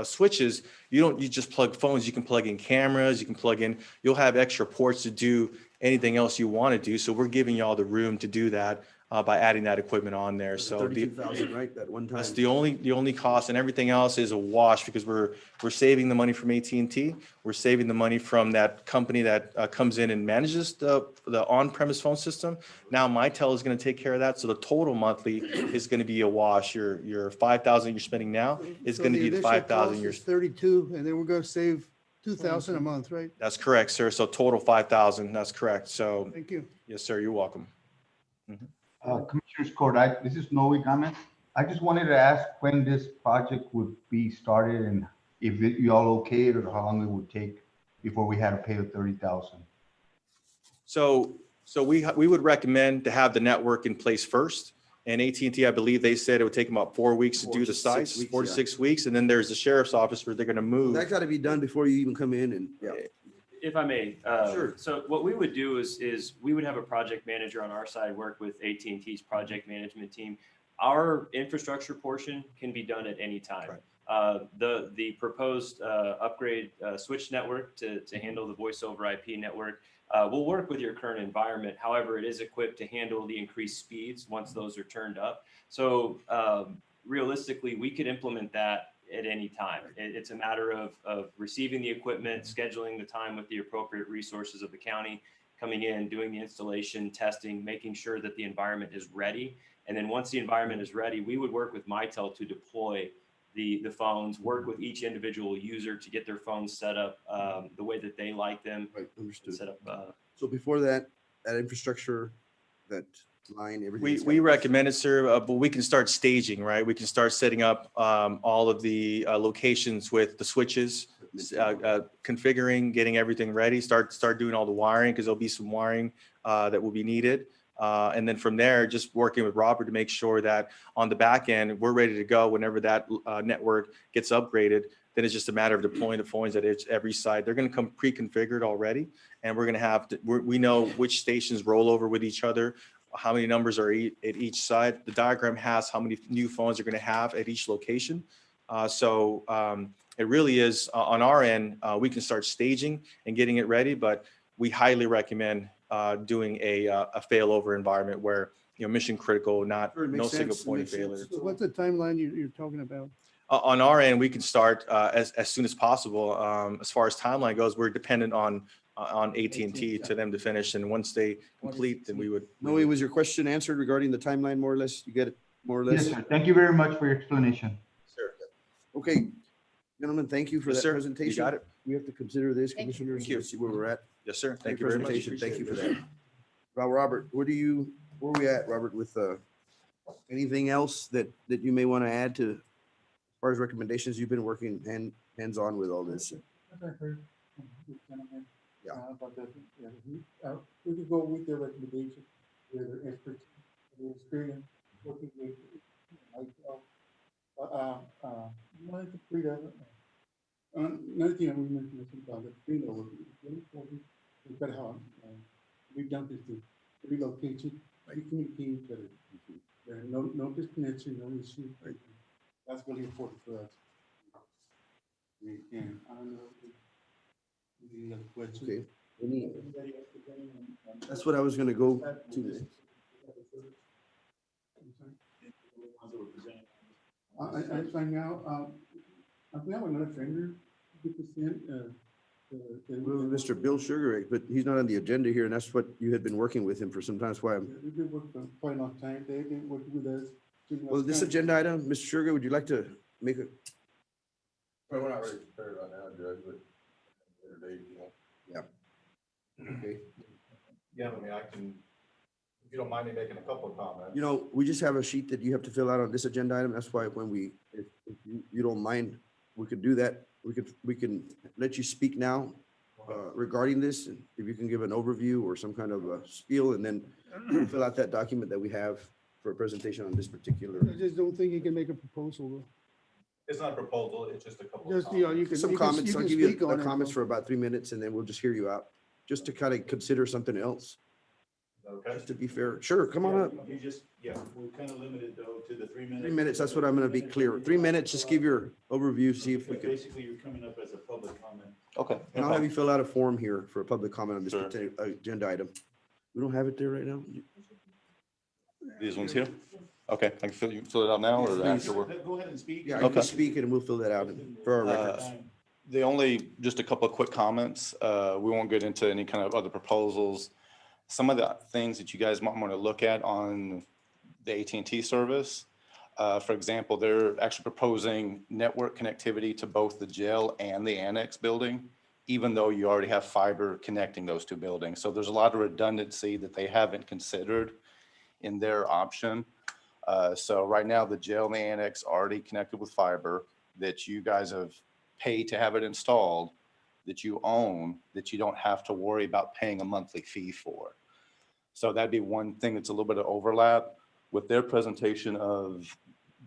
switches, you just plug phones. You can plug in cameras. You can plug in. You'll have extra ports to do anything else you want to do. So we're giving you all the room to do that by adding that equipment on there. So 32,000, right? That one time. that's the only cost, and everything else is a wash because we're saving the money from AT&T. We're saving the money from that company that comes in and manages the on-premise phone system. Now Mitel is going to take care of that. So the total monthly is going to be a wash. Your 5,000 you're spending now is going to be the 5,000 you're. 32, and then we're going to save 2,000 a month, right? That's correct, sir. So total 5,000. That's correct. So Thank you. yes, sir. You're welcome. Commissioners Court, this is Noe Gamet. I just wanted to ask when this project would be started and if you all okay it, or how long it would take before we had to pay the 30,000. So we would recommend to have the network in place first. And AT&T, I believe they said it would take them about 4 weeks to do the sites, 4 to 6 weeks. And then there's the sheriff's office where they're going to move. That got to be done before you even come in and, yeah. If I may, Sure. So what we would do is we would have a project manager on our side work with AT&T's project management team. Our infrastructure portion can be done at any time. Right. The proposed upgrade switch network to handle the voice over IP network will work with your current environment. However, it is equipped to handle the increased speeds once those are turned up. So realistically, we could implement that at any time. It's a matter of receiving the equipment, scheduling the time with the appropriate resources of the county, coming in, doing the installation, testing, making sure that the environment is ready. And then once the environment is ready, we would work with Mitel to deploy the phones, work with each individual user to get their phones set up the way that they like them. Right, understood. Set up. So before that infrastructure, that line, everything. We recommend it, sir, but we can start staging, right? We can start setting up all of the locations with the switches, configuring, getting everything ready, start doing all the wiring because there'll be some wiring that will be needed. And then from there, just working with Robert to make sure that on the back end, we're ready to go whenever that network gets upgraded. Then it's just a matter of deploying the phones at every site. They're going to come pre-configured already. And we're going to have we know which stations roll over with each other, how many numbers are at each side. The diagram has how many new phones are going to have at each location. So it really is on our end, we can start staging and getting it ready, but we highly recommend doing a failover environment where mission critical, not, Sure, it no makes single sense. It point of makes sense. failure. So what's the timeline you're talking about? On our end, we can start as soon as possible. As far as timeline goes, we're dependent on AT&T to them to finish. And once they complete, then we would. Noe, was your question answered regarding the timeline more or less? You get it more or less? Yes, sir. Thank you very much for your explanation. Sure. Okay, gentlemen, thank you for Yes, that sir. You presentation. got it. We have to consider this, Thank you. commissioners, Thank you. and see where we're at. Yes, sir. Great Thank you very much. presentation. Thank you for that. Now, Robert, where are we at, Robert, with anything else that you may want to add to, as far as recommendations? You've been working hands-on with all this. As I heard from this gentleman, Yeah. about that, we could go with their recommendation, with their expertise, their experience, working with, myself. Wanted to create another thing that we mentioned about the green over, really important, we've got how, we've done this to relocation, we communicate each other. There are no disconnection, no issue. That's really important for us. And I don't know. Any other questions? Okay. Anybody else with any on- That's what I was gonna go to. I find now, I think I have another friend, 50%, Well, Mr. Bill Sugar, but he's not on the agenda here, and that's what you had been working with him for some time. That's why I'm, we've been working for quite a long time, they've been working with us. well, this agenda item, Mr. Sugar, would you like to make a? Well, we're not ready to prepare right now, Judge, but later date, Yeah. Okay. Yeah, I mean, I can, if you don't mind me making a couple of comments. You know, we just have a sheet that you have to fill out on this agenda item. That's why when if you don't mind, we could do that. We can let you speak now regarding this. And if you can give an overview or some kind of a spiel, and then we'll fill out that document that we have for a presentation on this particular. I just don't think you can make a proposal, though. It's not a proposal, it's just a couple of Just, you know, you comments. can. Some you can- comments. you I'll can give you speak on the it, comments though. for about 3 minutes, and then we'll just hear you out, just to kind of consider something else, Okay. just to be fair. Sure, come on up. You just, we're kind of limited though to the 3 minutes. 3 minutes, that's what I'm gonna be clear. 3 minutes, just give your overview, see if we But can. basically, you're coming up as a public comment. Okay. And I'll have you fill out a form here for a public comment on this Sure. particular agenda item. We don't have it there right now? These ones here? Okay, I can fill it out now or afterward? Go ahead and speak. Yeah, you Okay. can speak and we'll fill that out for our records. The only, just a couple of quick comments. We won't get into any kind of other proposals. Some of the things that you guys might want to look at on the AT&T service. For example, they're actually proposing network connectivity to both the jail and the annex building, even though you already have fiber connecting those two buildings. So there's a lot of redundancy that they haven't considered in their option. So right now, the jail and the annex are already connected with fiber that you guys have paid to have it installed, that you own, that you don't have to worry about paying a monthly fee for. So that'd be one thing that's a little bit of overlap with their presentation of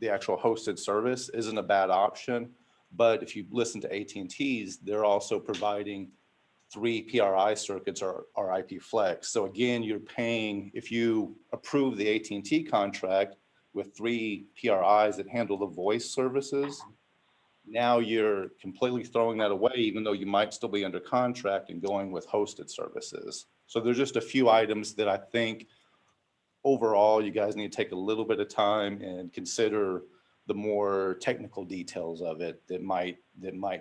the actual hosted service isn't a bad option. But if you listen to AT&T's, they're also providing 3 PRI circuits or IP Flex. So again, you're paying, if you approve the AT&T contract with 3 PRIs that handle the voice services, now you're completely throwing that away, even though you might still be under contract and going with hosted services. So there's just a few items that I think overall, you guys need to take a little bit of time and consider the more technical details of it that might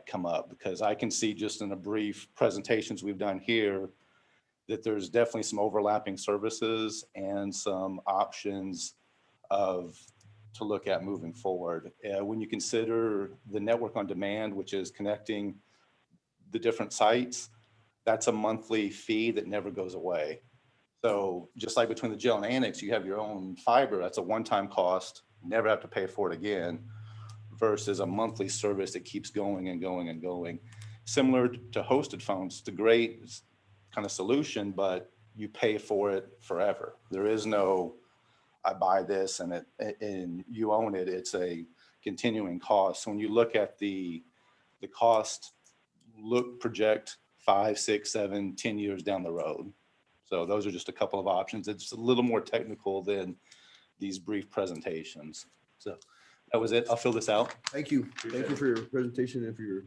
come up, because I can see just in the brief presentations we've done here that there's definitely some overlapping services and some options to look at moving forward. When you consider the network on demand, which is connecting the different sites, that's a monthly fee that never goes away. So just like between the jail and annex, you have your own fiber. That's a one-time cost, never have to pay for it again, versus a monthly service that keeps going and going and going. Similar to hosted phones, it's a great kind of solution, but you pay for it forever. There is no, I buy this and you own it. It's a continuing cost. So when you look at the cost, project 5, 6, 7, 10 years down the road. So those are just a couple of options. It's a little more technical than these brief presentations. So that was it. I'll fill this out. Thank you. Thank you for your presentation and for your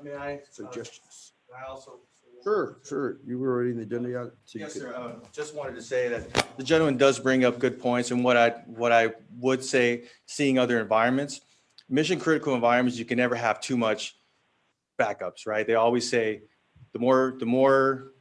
May I? suggestions. I also Sure. You were already in the agenda, yeah? So you Yes, could- sir. Just wanted to say that the gentleman does bring up good points, and what I would say, seeing other environments, mission critical environments, you can never have too much backups, right? They always say the more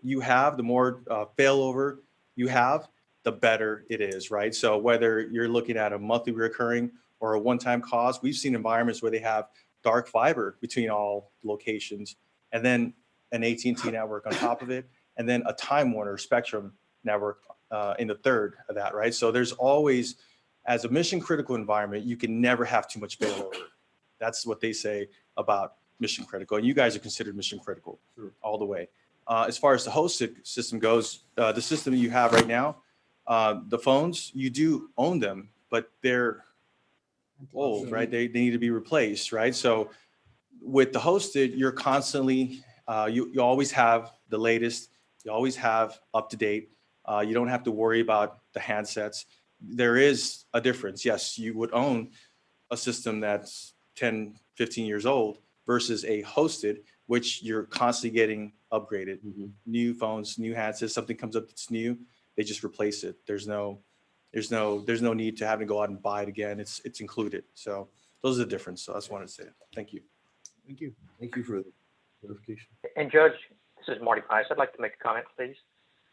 you have, the more failover you have, the better it is, right? So whether you're looking at a monthly recurring or a one-time cost, we've seen environments where they have dark fiber between all locations, and then an AT&T network on top of it, and then a Time Warner Spectrum network in the third of that, right? So there's always, as a mission critical environment, you can never have too much failover. That's what they say about mission critical, and you guys are considered mission critical all the way. As far as the hosted system goes, the system you have right now, the phones, you do own them, but they're old, right? They need to be replaced, right? So with the hosted, you're constantly, you always have the latest, you always have up to date. You don't have to worry about the handsets. There is a difference. Yes, you would own a system that's 10, 15 years old versus a hosted, which you're constantly getting upgraded. New phones, new handsets, something comes up that's new, they just replace it. There's no need to have to go out and buy it again. It's included. So those are the difference. So I just wanted to say it. Thank you. Thank you. Thank you for the clarification. And Judge, this is Marty Pius. I'd like to make a comment, please.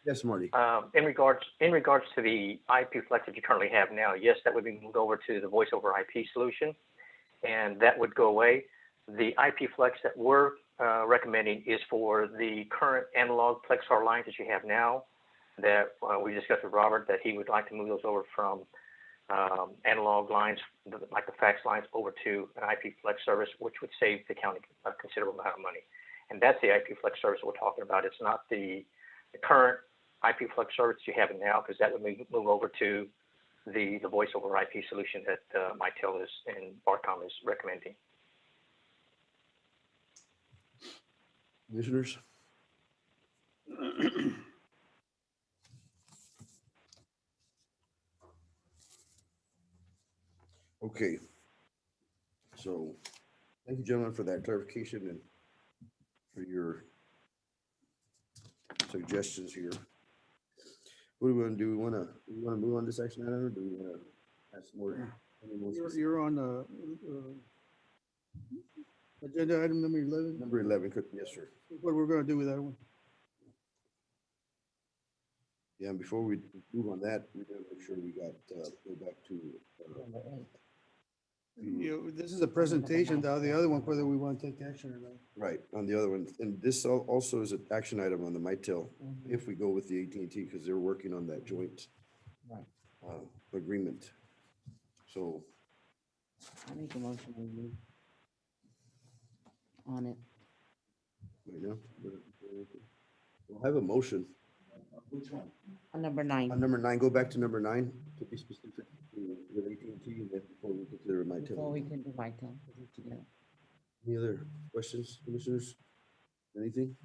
Yes, Marty. In regards to the IP Flex that you currently have now, yes, that would be moved over to the voice over IP solution, and that would go away. The IP Flex that we're recommending is for the current analog Plexar lines that you have now, that we discussed with Robert, that he would like to move those over from analog lines, like the fax lines, over to an IP Flex service, which would save the county a considerable amount of money. And that's the IP Flex service we're talking about. It's not the current IP Flex service you have now, because that would move over to the voice over IP solution that Mitel is and Barcom is recommending. Commissioners? Okay. So thank you, gentlemen, for that clarification and for your suggestions here. What do we want to do? We want to move on this action item, or do we want to ask more? any more specific- You're on agenda item number 11. Number 11, yes, sir. What we're gonna do with that one? Yeah, and before we move on that, we gotta make sure we got, go back to. This is a presentation, now the other one, whether we want to take action or not. Right, on the other one, and this also is an action item on the Mitel, if we go with the AT&T, because they're working on that joint agreement. So, I make a motion we move on it. right now, we'll have a motion. Which one? On number 9. On number 9, go back to number 9, to be specific, with AT&T, and then before we consider Before we Mitel. can do Mitel together. Any other questions, commissioners? Anything?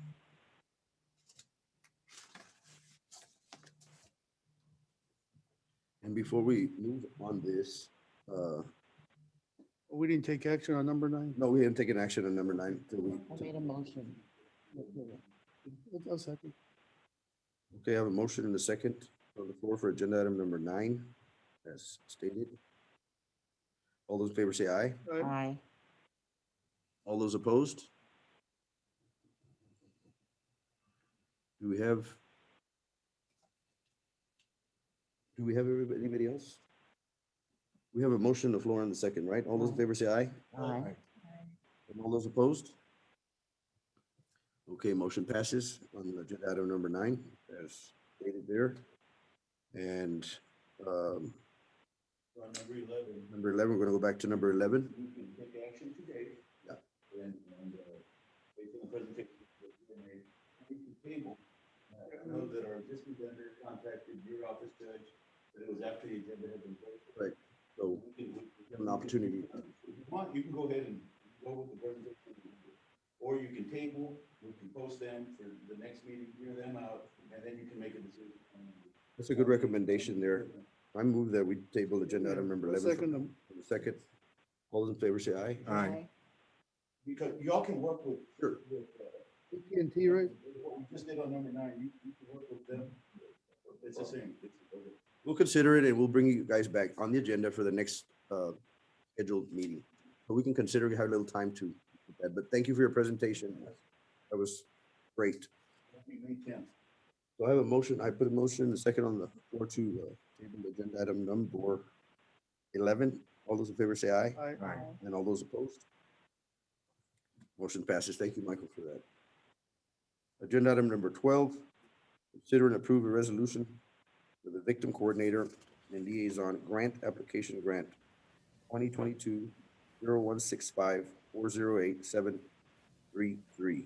And before we move on this, We didn't take action on number 9. no, we haven't taken action on number 9 till we. I made a motion. I'll second. Okay, I have a motion and a second on the floor for agenda item number 9, as stated. All those in favor say aye. Aye. All those opposed? Do we have anybody else? We have a motion on the floor on the second, right? All those in favor say aye. Aye. And all those opposed? Okay, motion passes on agenda item number 9, as stated there. And On number 11, number 11, we're gonna go back to number 11. we can take action today. Yeah. And based on the presentation that we made, we can table. I know that our existing vendor contacted your office, Judge, but it was after the agenda had been posted. Right, so We have an opportunity. If you want, you can go ahead and go with the presentation. Or you can table, we can post them for the next meeting, hear them out, and then you can make a decision. That's a good recommendation there. I move that we table agenda item number 11. Second them. For the second. All those in favor say aye. Aye. Because y'all can work with. Sure. AT&T, right? What we just did on number 9, you can work with them. It's the same. Okay. We'll consider it and we'll bring you guys back on the agenda for the next scheduled meeting. But we can consider, we have a little time to, that. But thank you for your presentation. That was great. May 10th. So I have a motion, I put a motion, a second on the floor to table agenda item number 11. All those in favor say aye. Aye. And all those opposed? Motion passes. Thank you, Michael, for that. Agenda item number 12, consider and approve a resolution for the victim coordinator and liaison grant application grant 2022-0165-408-733.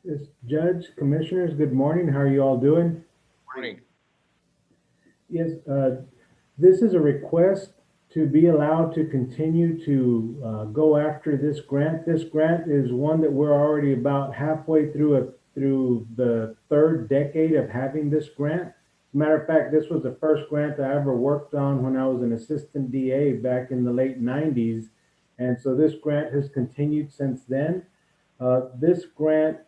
Yes, Judge, Commissioners, good morning. How are you all doing? Morning. Yes, this is a request to be allowed to continue to go after this grant. This grant is one that we're already about halfway through the third decade of having this grant. As a matter of fact, this was the first grant I ever worked on when I was an assistant DA back in the late 90s. And so this grant has continued since then. This grant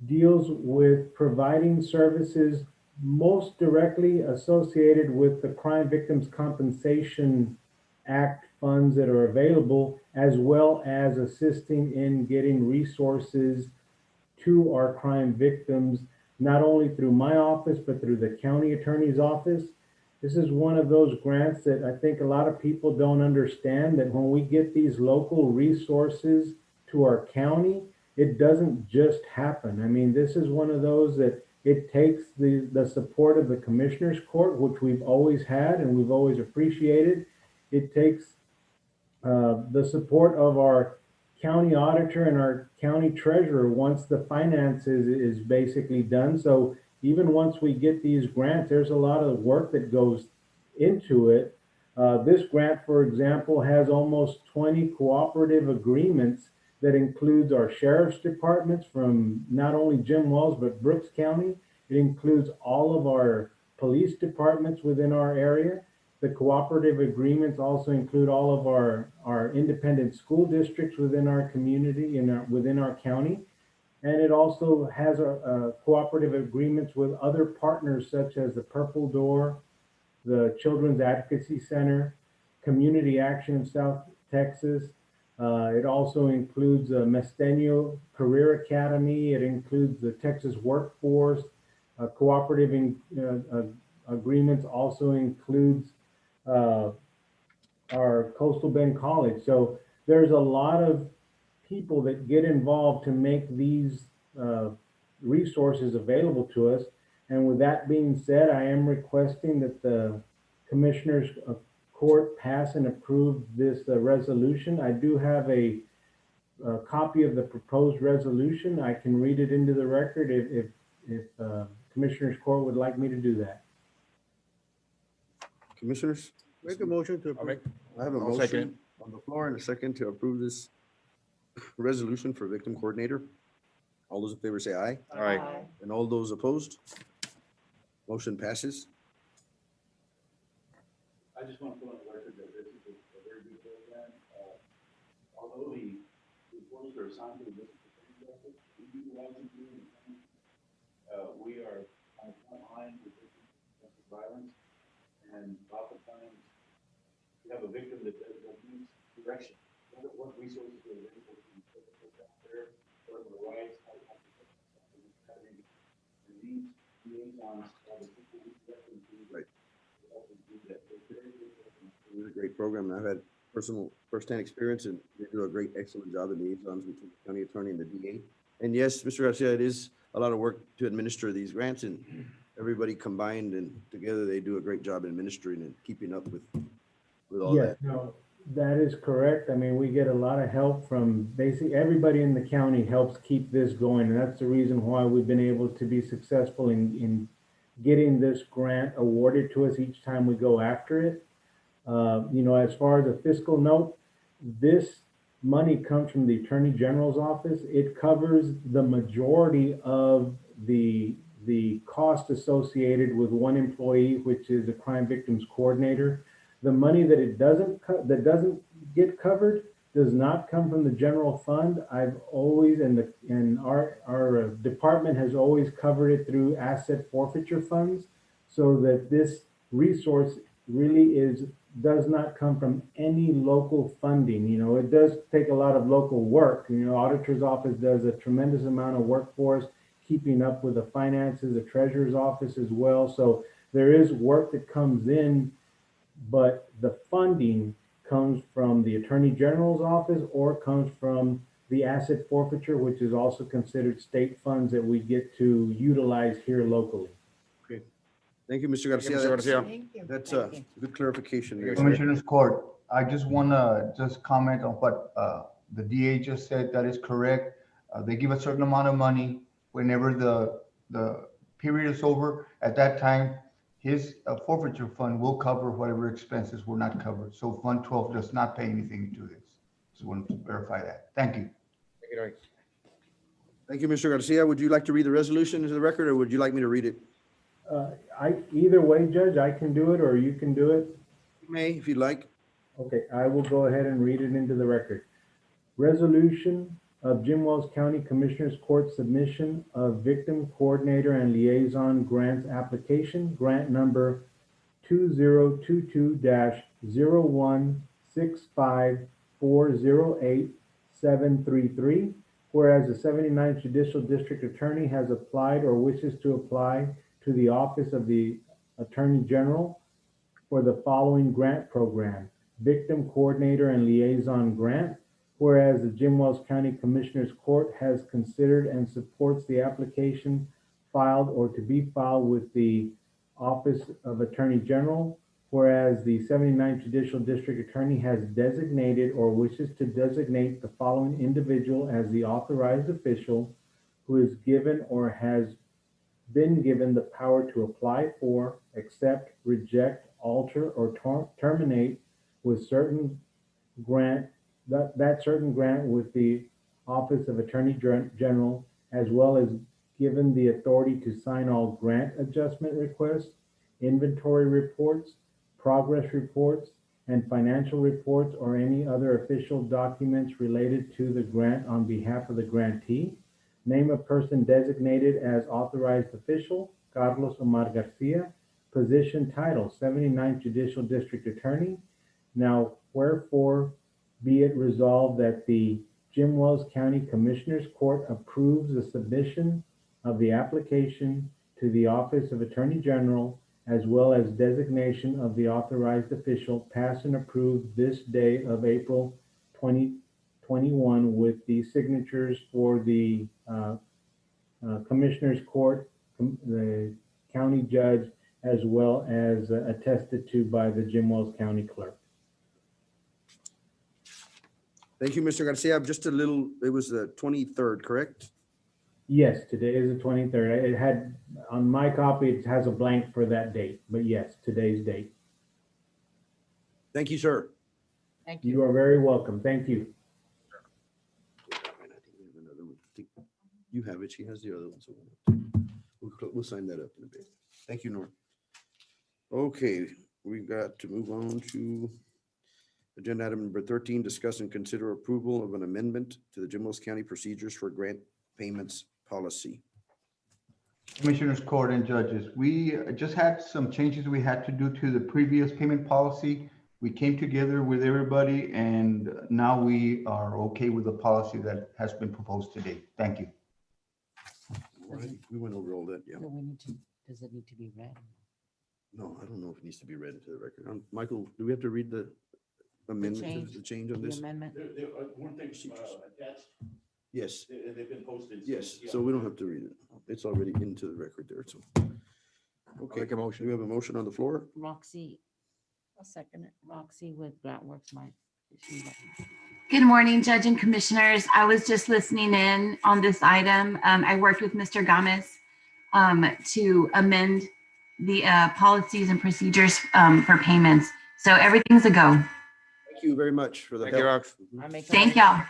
deals with providing services most directly associated with the Crime Victims Compensation Act funds that are available, as well as assisting in getting resources to our crime victims, not only through my office, but through the county attorney's office. This is one of those grants that I think a lot of people don't understand, that when we get these local resources to our county, it doesn't just happen. I mean, this is one of those that it takes the support of the Commissioner's Court, which we've always had and we've always appreciated. It takes the support of our county auditor and our county treasurer once the finances is basically done. So even once we get these grants, there's a lot of work that goes into it. This grant, for example, has almost 20 cooperative agreements that includes our sheriff's departments from not only Jim Wells, but Brooks County. It includes all of our police departments within our area. The cooperative agreements also include all of our independent school districts within our community and within our county. And it also has cooperative agreements with other partners such as the Purple Door, the Children's Advocacy Center, Community Action of South Texas. It also includes Mesteño Career Academy. It includes the Texas Workforce. Cooperative agreements also includes our Coastal Bend College. So there's a lot of people that get involved to make these resources available to us. And with that being said, I am requesting that the Commissioners Court pass and approve this resolution. I do have a copy of the proposed resolution. I can read it into the record if Commissioners Court would like me to do that. Commissioners? Make a motion to approve. I have a I'll second motion on the floor and a second to approve this resolution for victim coordinator. All those in favor say aye. Aye. And all those opposed? Motion passes. I just want to put on the record that this is a very good program. Although the employees are assigned to the district attorney's office, we utilize them here in the county. We are on the front line with domestic violence, and oftentimes we have a victim that needs direction. What resources are available to put out there? What are the rights? How to and these liaisons are the people who directly do Right. help them do that. They're very good. It is a great program, and I've had firsthand experience, and they do a great, excellent job in liaisons between the county attorney and the DA. And yes, Mr. Garcia, it is a lot of work to administer these grants, and everybody combined and together, they do a great job administering and keeping up with all Yes, that. no, that is correct. I mean, we get a lot of help from basically everybody in the county helps keep this going. And that's the reason why we've been able to be successful in getting this grant awarded to us each time we go after it. As far as a fiscal note, this money comes from the Attorney General's office. It covers the majority of the cost associated with one employee, which is a crime victims coordinator. The money that doesn't get covered does not come from the general fund. I've always, and our department has always covered it through asset forfeiture funds, so that this resource really does not come from any local funding. You know, it does take a lot of local work. You know, auditor's office does a tremendous amount of work for us, keeping up with the finances, the treasurer's office as well. So there is work that comes in, but the funding comes from the Attorney General's office or comes from the asset forfeiture, which is also considered state funds that we get to utilize here locally. Okay. Thank you, Mr. Garcia. Mr. Garcia. Thank you. That's Thank a you. good clarification. there. Commissioners Court, I just want to just comment on what the DA just said. That is correct. They give a certain amount of money whenever the period is over. At that time, his forfeiture fund will cover whatever expenses were not covered. So Fund 12 does not pay anything to this. Just wanted to verify that. Thank you. Thank you, Mr. Garcia. Would you like to read the resolution into the record, or would you like me to read it? Either way, Judge, I can do it or you can do it. You may, if you'd like. Okay, I will go ahead and read it into the record. Resolution of Jim Wells County Commissioners Court submission of victim coordinator and liaison grants application, grant number 2022-0165408733. Whereas the 79th Judicial District Attorney has applied or wishes to apply to the Office of the Attorney General for the following grant program: Victim Coordinator and Liaison Grant. Whereas the Jim Wells County Commissioners Court has considered and supports the application filed or to be filed with the Office of Attorney General. Whereas the 79th Judicial District Attorney has designated or wishes to designate the following individual as the authorized official who is given or has been given the power to apply for, accept, reject, alter, or terminate with certain grant, that certain grant with the Office of Attorney General, as well as given the authority to sign all grant adjustment requests, inventory reports, progress reports, and financial reports, or any other official documents related to the grant on behalf of the grantee. Name of person designated as authorized official, Carlos Omar Garcia. Position title, 79th Judicial District Attorney. Now, wherefore be it resolved that the Jim Wells County Commissioners Court approves the submission of the application to the Office of Attorney General, as well as designation of the authorized official, passed and approved this day of April 2021 with the signatures for the Commissioners Court, the county judge, as well as attested to by the Jim Wells County Clerk. Thank you, Mr. Garcia. Just a little, it was the 23rd, correct? Yes, today is the 23rd. It had, on my copy, it has a blank for that date, but yes, today's date. Thank you, sir. Thank you. You are very welcome. Thank you. You have it. She has the other one. So we'll sign that up in a bit. Thank you, Norm. Okay, we've got to move on to agenda item number 13, discuss and consider approval of an amendment to the Jim Wells County procedures for grant payments policy. Commissioners Court and judges, we just had some changes we had to do to the previous payment policy. We came together with everybody and now we are okay with the policy that has been proposed today. Thank you. We went over all that, yeah. So we need to, does it need to be read? No, I don't know if it needs to be read into the record. Michael, do we have to read the amendment, the change on The this? amendment? There weren't things attached, Yes, they've been posted. yes. So we don't have to read it. It's already into the record there, so. Okay, Make a motion. we have a motion on the floor. Roxy, I'll second it. Roxy with GrantWorks might. Good morning, Judge and Commissioners. I was just listening in on this item. I worked with Mr. Gomez to amend the policies and procedures for payments. So everything's a go. Thank you very much for the Thank you, help. Rox. I make a Thank motion. y'all.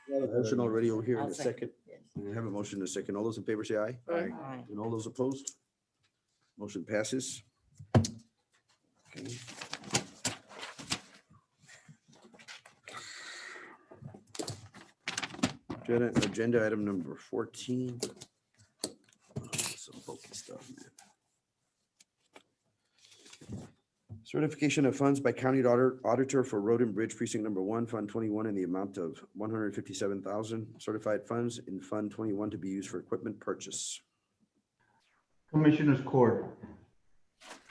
We have a motion already over here in I'll a second. We have a motion in a second. All those in favor say aye. Aye. And all those opposed? Motion passes. Okay. Agenda item number 14. Some bulky stuff, man. Certification of funds by county auditor for Road and Bridge Precinct Number 1, Fund 21, in the amount of $157,000. Certified funds in Fund 21 to be used for equipment purchase. Commissioners Court.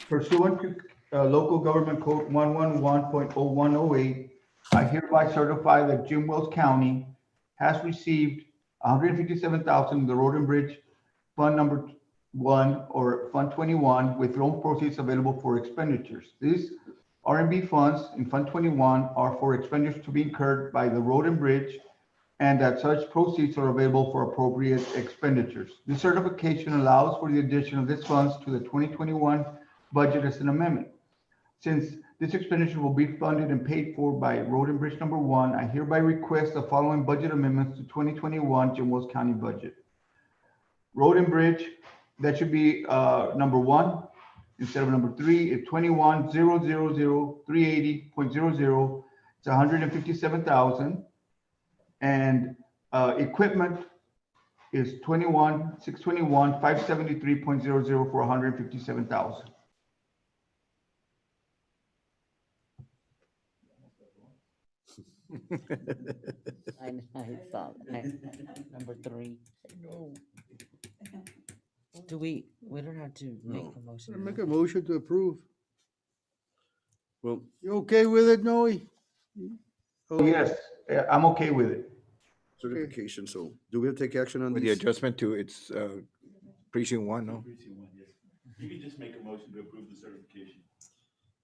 Pursuant to Local Government Code 111.0108, I hereby certify that Jim Wells County has received $157,000 in the Road and Bridge Fund Number 1 or Fund 21 with loan proceeds available for expenditures. These R&B funds in Fund 21 are for expenditures to be incurred by the Road and Bridge, and that such proceeds are available for appropriate expenditures. This certification allows for the addition of these funds to the 2021 budget as an amendment. Since this expenditure will be funded and paid for by Road and Bridge Number 1, I hereby request the following budget amendments to 2021 Jim Wells County budget. Road and Bridge, that should be number 1 instead of number 3. It's 21,000,380.00. It's $157,000. And equipment is 21,621,573.00 for $157,000. I saw that. Number 3. No. We don't have to make a motion. Make a motion to approve. Well, You okay with it, Noe? Oh, yes, I'm okay with it. certification. So do we have to take action on With the these? adjustment to its precinct 1, no? You can just make a motion to approve the certification.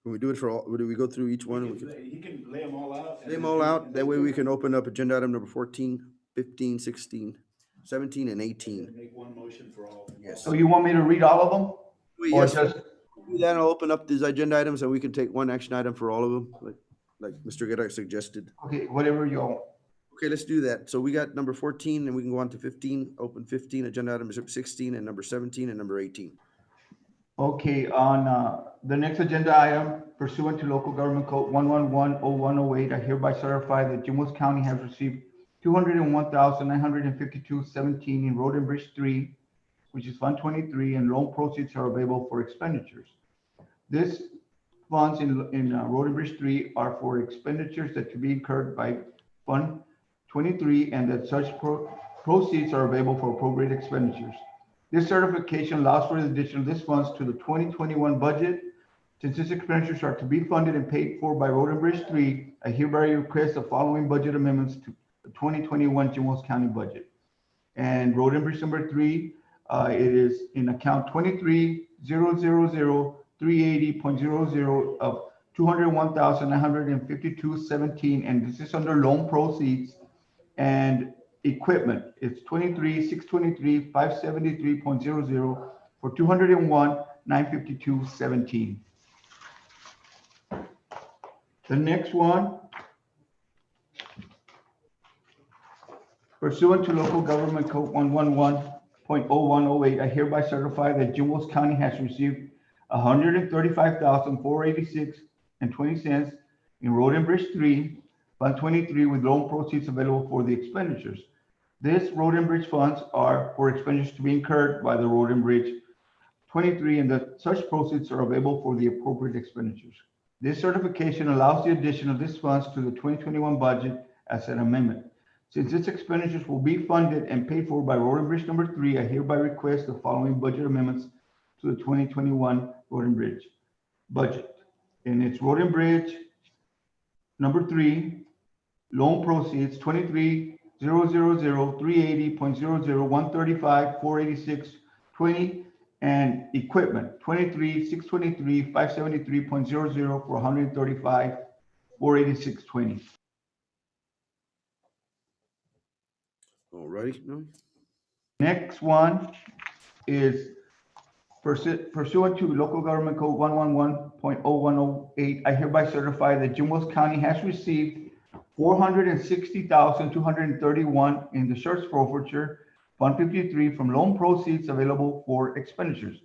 Can we do it for all, do we go through each one? We can He can lay them all out. lay them all out. That way we can open up agenda item number 14, 15, 16, 17, and 18. Make one motion for all. Yes. So you want me to read all of them? Or Yes, just, then I'll open up these agenda items and we can take one action item for all of them, like Mr. Guerra suggested. okay, whatever you want. Okay, let's do that. So we got number 14 and we can go on to 15, open 15, agenda item 16 and number 17 and number 18. Okay, on the next agenda item, pursuant to Local Government Code 111.0108, I hereby certify that Jim Wells County has received $201,952.17 in Road and Bridge 3, which is Fund 23, and loan proceeds are available for expenditures. This funds in Road and Bridge 3 are for expenditures that to be incurred by Fund 23, and that such proceeds are available for appropriate expenditures. This certification allows for the addition of these funds to the 2021 budget. Since these expenditures are to be funded and paid for by Road and Bridge 3, I hereby request the following budget amendments to the 2021 Jim Wells County budget. And Road and Bridge number 3, it is in account 23,000,380.00 of $201,952.17, and this is under loan proceeds. And equipment, it's 23,623,573.00 for $201,952.17. The next one, pursuant to Local Government Code 111.0108, I hereby certify that Jim Wells County has received $135,486.20 in Road and Bridge 3, Fund 23, with loan proceeds available for the expenditures. This Road and Bridge funds are for expenditures to be incurred by the Road and Bridge 23, and that such proceeds are available for the appropriate expenditures. This certification allows the addition of these funds to the 2021 budget as an amendment. Since these expenditures will be funded and paid for by Road and Bridge number 3, I hereby request the following budget amendments to the 2021 Road and Bridge budget. And it's Road and Bridge number 3, loan proceeds 23,000,380.00, 135,486.20, and equipment 23,623,573.00 for 135,486.20. All righty, no? Next one is pursuant to Local Government Code 111.0108, I hereby certify that Jim Wells County has received $460,231 in the sheriff's forfeiture, Fund 53, from loan proceeds available for expenditures.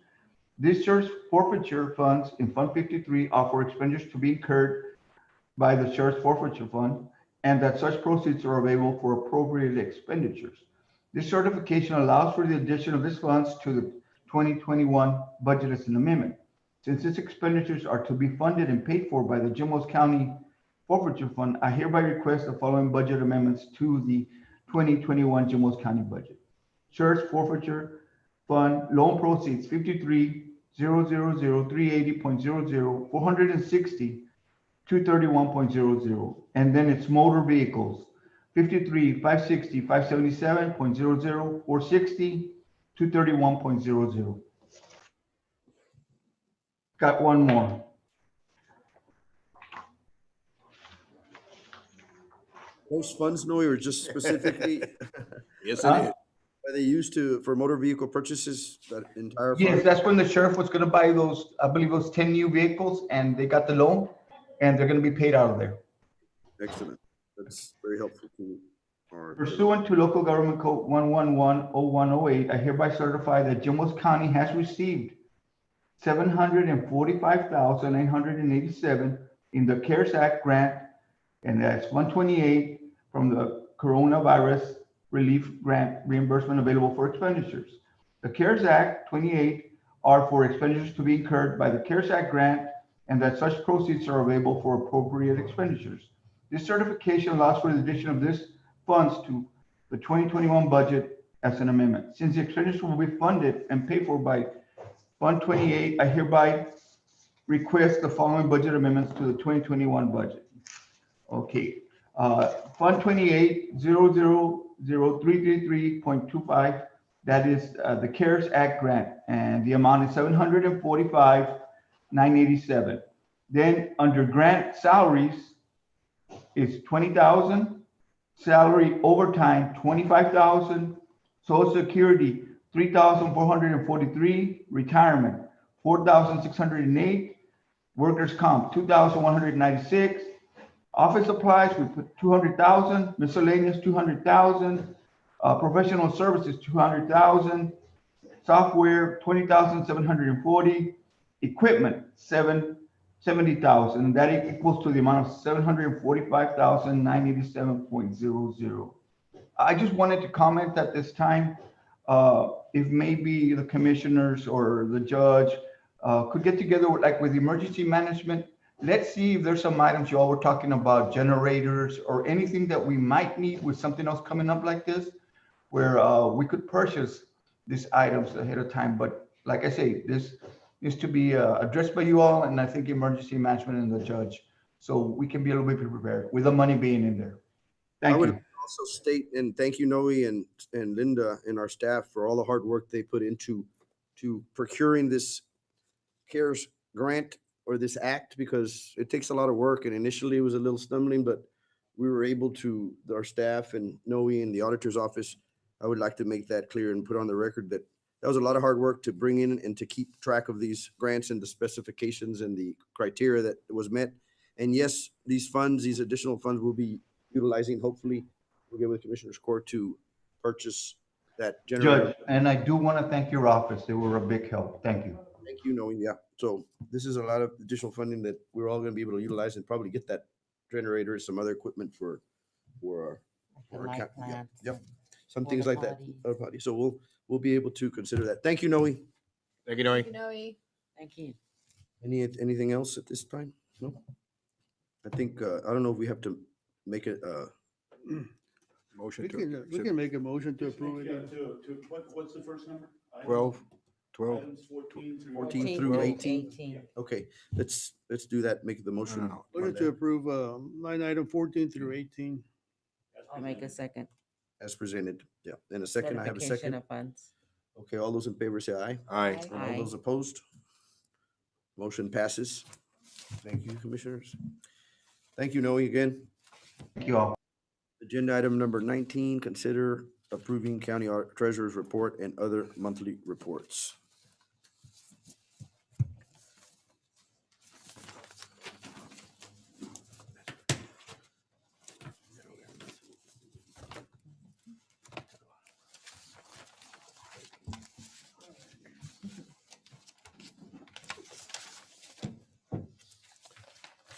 These sheriff's forfeiture funds in Fund 53 are for expenditures to be incurred by the sheriff's forfeiture fund, and that such proceeds are available for appropriated expenditures. This certification allows for the addition of these funds to the 2021 budget as an amendment. Since these expenditures are to be funded and paid for by the Jim Wells County Forfeiture Fund, I hereby request the following budget amendments to the 2021 Jim Wells County budget. Sheriff's Forfeiture Fund loan proceeds 53,000,380.00, 460, 231.00, and then it's motor vehicles 53,560, 577.00, 460, 231.00. Got one more. Those funds, Noe, or just specifically? Yes, Huh? it is. Are they used for motor vehicle purchases, that entire fund? Yes, that's when the sheriff was gonna buy those, I believe those 10 new vehicles, and they got the loan, and they're gonna be paid out of there. Excellent. That's very helpful to our. Pursuant to Local Government Code 1110108, I hereby certify that Jim Wells County has received 745,987 in the CARES Act grant, and that's 128 from the Coronavirus Relief Grant reimbursement available for expenditures. The CARES Act 28 are for expenditures to be incurred by the CARES Act grant, and that such proceeds are available for appropriate expenditures. This certification allows for the addition of this funds to the 2021 budget as an amendment. Since the expenditures will be funded and paid for by Fund 28, I hereby request the following budget amendments to the 2021 budget. Okay, Fund 28, 0000333.25, that is the CARES Act grant, and the amount is 745,987. Then under grant salaries is 20,000, salary overtime 25,000, Social Security 3,443, retirement 4,608, workers' comp 2,196, office supplies we put 200,000, miscellaneous 200,000, professional services 200,000, software 20,740, equipment 70,000. That equals to the amount of 745,987.00. I just wanted to comment at this time, if maybe the commissioners or the judge could get together with emergency management. Let's see if there's some items you all were talking about, generators or anything that we might need with something else coming up like this, where we could purchase these items ahead of time. But like I say, this is to be addressed by you all, and I think emergency management and the judge, so we can be a little bit prepared with the money being in there. Thank you. Also state and thank you, Noe and Linda and our staff for all the hard work they put into procuring this CARES grant or this act, because it takes a lot of work, and initially it was a little stumbling, but we were able to, our staff and Noe and the auditor's office, I would like to make that clear and put on the record that that was a lot of hard work to bring in and to keep track of these grants and the specifications and the criteria that was met. And yes, these funds, these additional funds will be utilizing, hopefully we'll get with Commissioner's Court to purchase that generator. Judge, and I do want to thank your office. They were a big help. Thank you. Thank you, Noe. Yeah. So this is a lot of additional funding that we're all going to be able to utilize and probably get that generator and some other equipment for our light camp. plants, Yep. Some things like that. potties. Other potties. So we'll be able to consider that. Thank you, Noe. Thank you, Noe. Thank you. Anything else at this time? No? I think, I don't know if we have to make it, Motion We to. we can make a motion to approve Yeah, it. what's the first number? Items- 12. Items 14 through. 14 through 18. Okay, let's do that. Make the motion. Motion to approve line item 14 through 18. I'll make a second. As presented. Yeah. And a second, I have a Certification second. of funds. Okay, all those in favor say aye. Aye. And all Aye. those opposed? Motion passes. Thank you, commissioners. Thank you, Noe, again. Thank you all. Agenda item number 19, consider approving county treasurer's report and other monthly reports.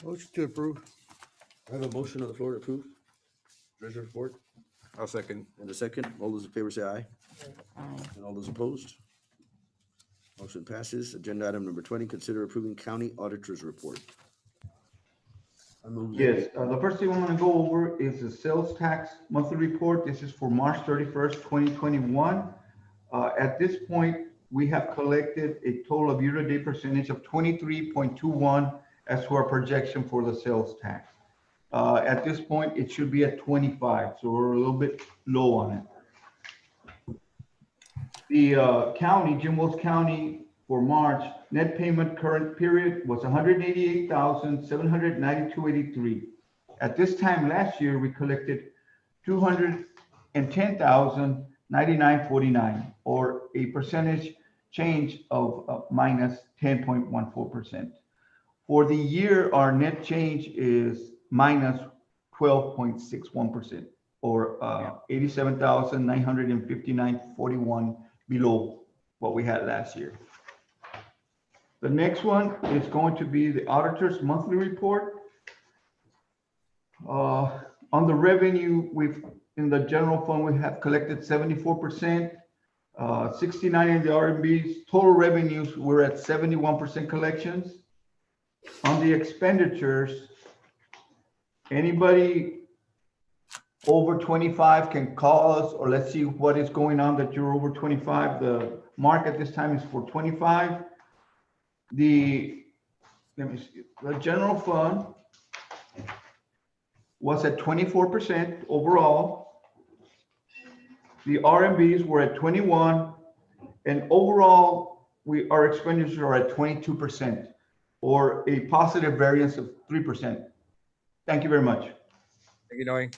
Motion to approve. I have a motion on the floor to approve. Treasurer report, I'll second. and a second. All those in favor say aye. Aye. And all those opposed? Motion passes. Agenda item number 20, consider approving county auditor's report. I move that Yes, the first thing I'm gonna go over is the sales tax monthly report. This is for March 31st, 2021. At this point, we have collected a total of year-to-date percentage of 23.21 as to our projection for the sales tax. At this point, it should be at 25, so we're a little bit low on it. The county, Jim Wells County, for March, net payment current period was 188,792.83. At this time last year, we collected 210,099.49, or a percentage change of minus 10.14%. For the year, our net change is minus 12.61%, or 87,959.41 below what we had last year. The next one is going to be the auditor's monthly report. On the revenue, in the general fund, we have collected 74%, 69 in the RMBs. Total revenues, we're at 71% collections. On the expenditures, anybody over 25 can call us, or let's see what is going on that you're over 25. The mark at this time is for 25. Let me see, the general fund was at 24% overall. The RMBs were at 21, and overall, our expenditures are at 22%, or a positive variance of 3%. Thank you very much. Thank you, Noe.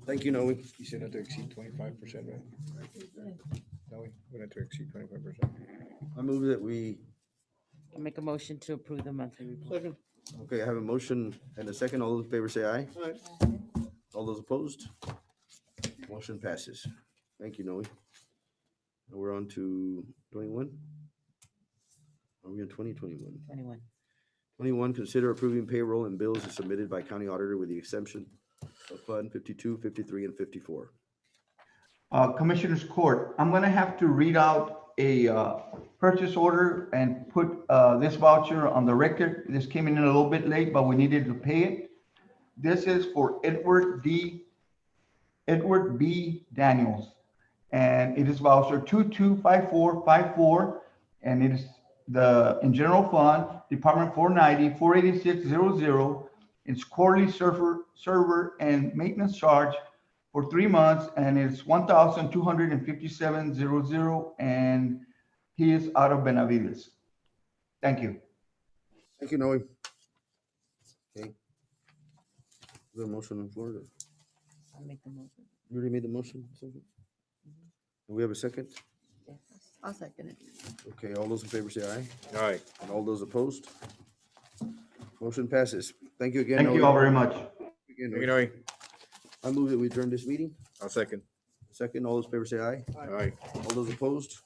Thank you, Noe. You said not to exceed 25%, right? Noe, we not to exceed 25%. I move that we, I'll make a motion to approve the monthly report. Second. okay, I have a motion and a second. All those in favor say aye. Aye. All those opposed? Motion passes. Thank you, Noe. Now we're on to 21. Are we on 2021? 21. 21, consider approving payroll and bills as submitted by county auditor with the exemption of Fund 52, 53, and 54. Commissioners Court, I'm gonna have to read out a purchase order and put this voucher on the record. This came in a little bit late, but we needed to pay it. This is for Edward B. Daniels, and it is voucher 225454, and it is in general fund, Department 490, 48600. It's quarterly server and maintenance charge for 3 months, and it's 1,257.00, and he is out of Benavides. Thank you. Thank you, Noe. Okay. The motion on the floor. I'll make the motion. You already made the motion? Second? Do we have a second? Yes. I'll second it. Okay, all those in favor say aye. Aye. And all those opposed? Motion passes. Thank you again. Thank you all very much. Thank you, Noe. I move that we adjourn this meeting. I'll second. Second, all those in favor say aye. Aye. All those opposed?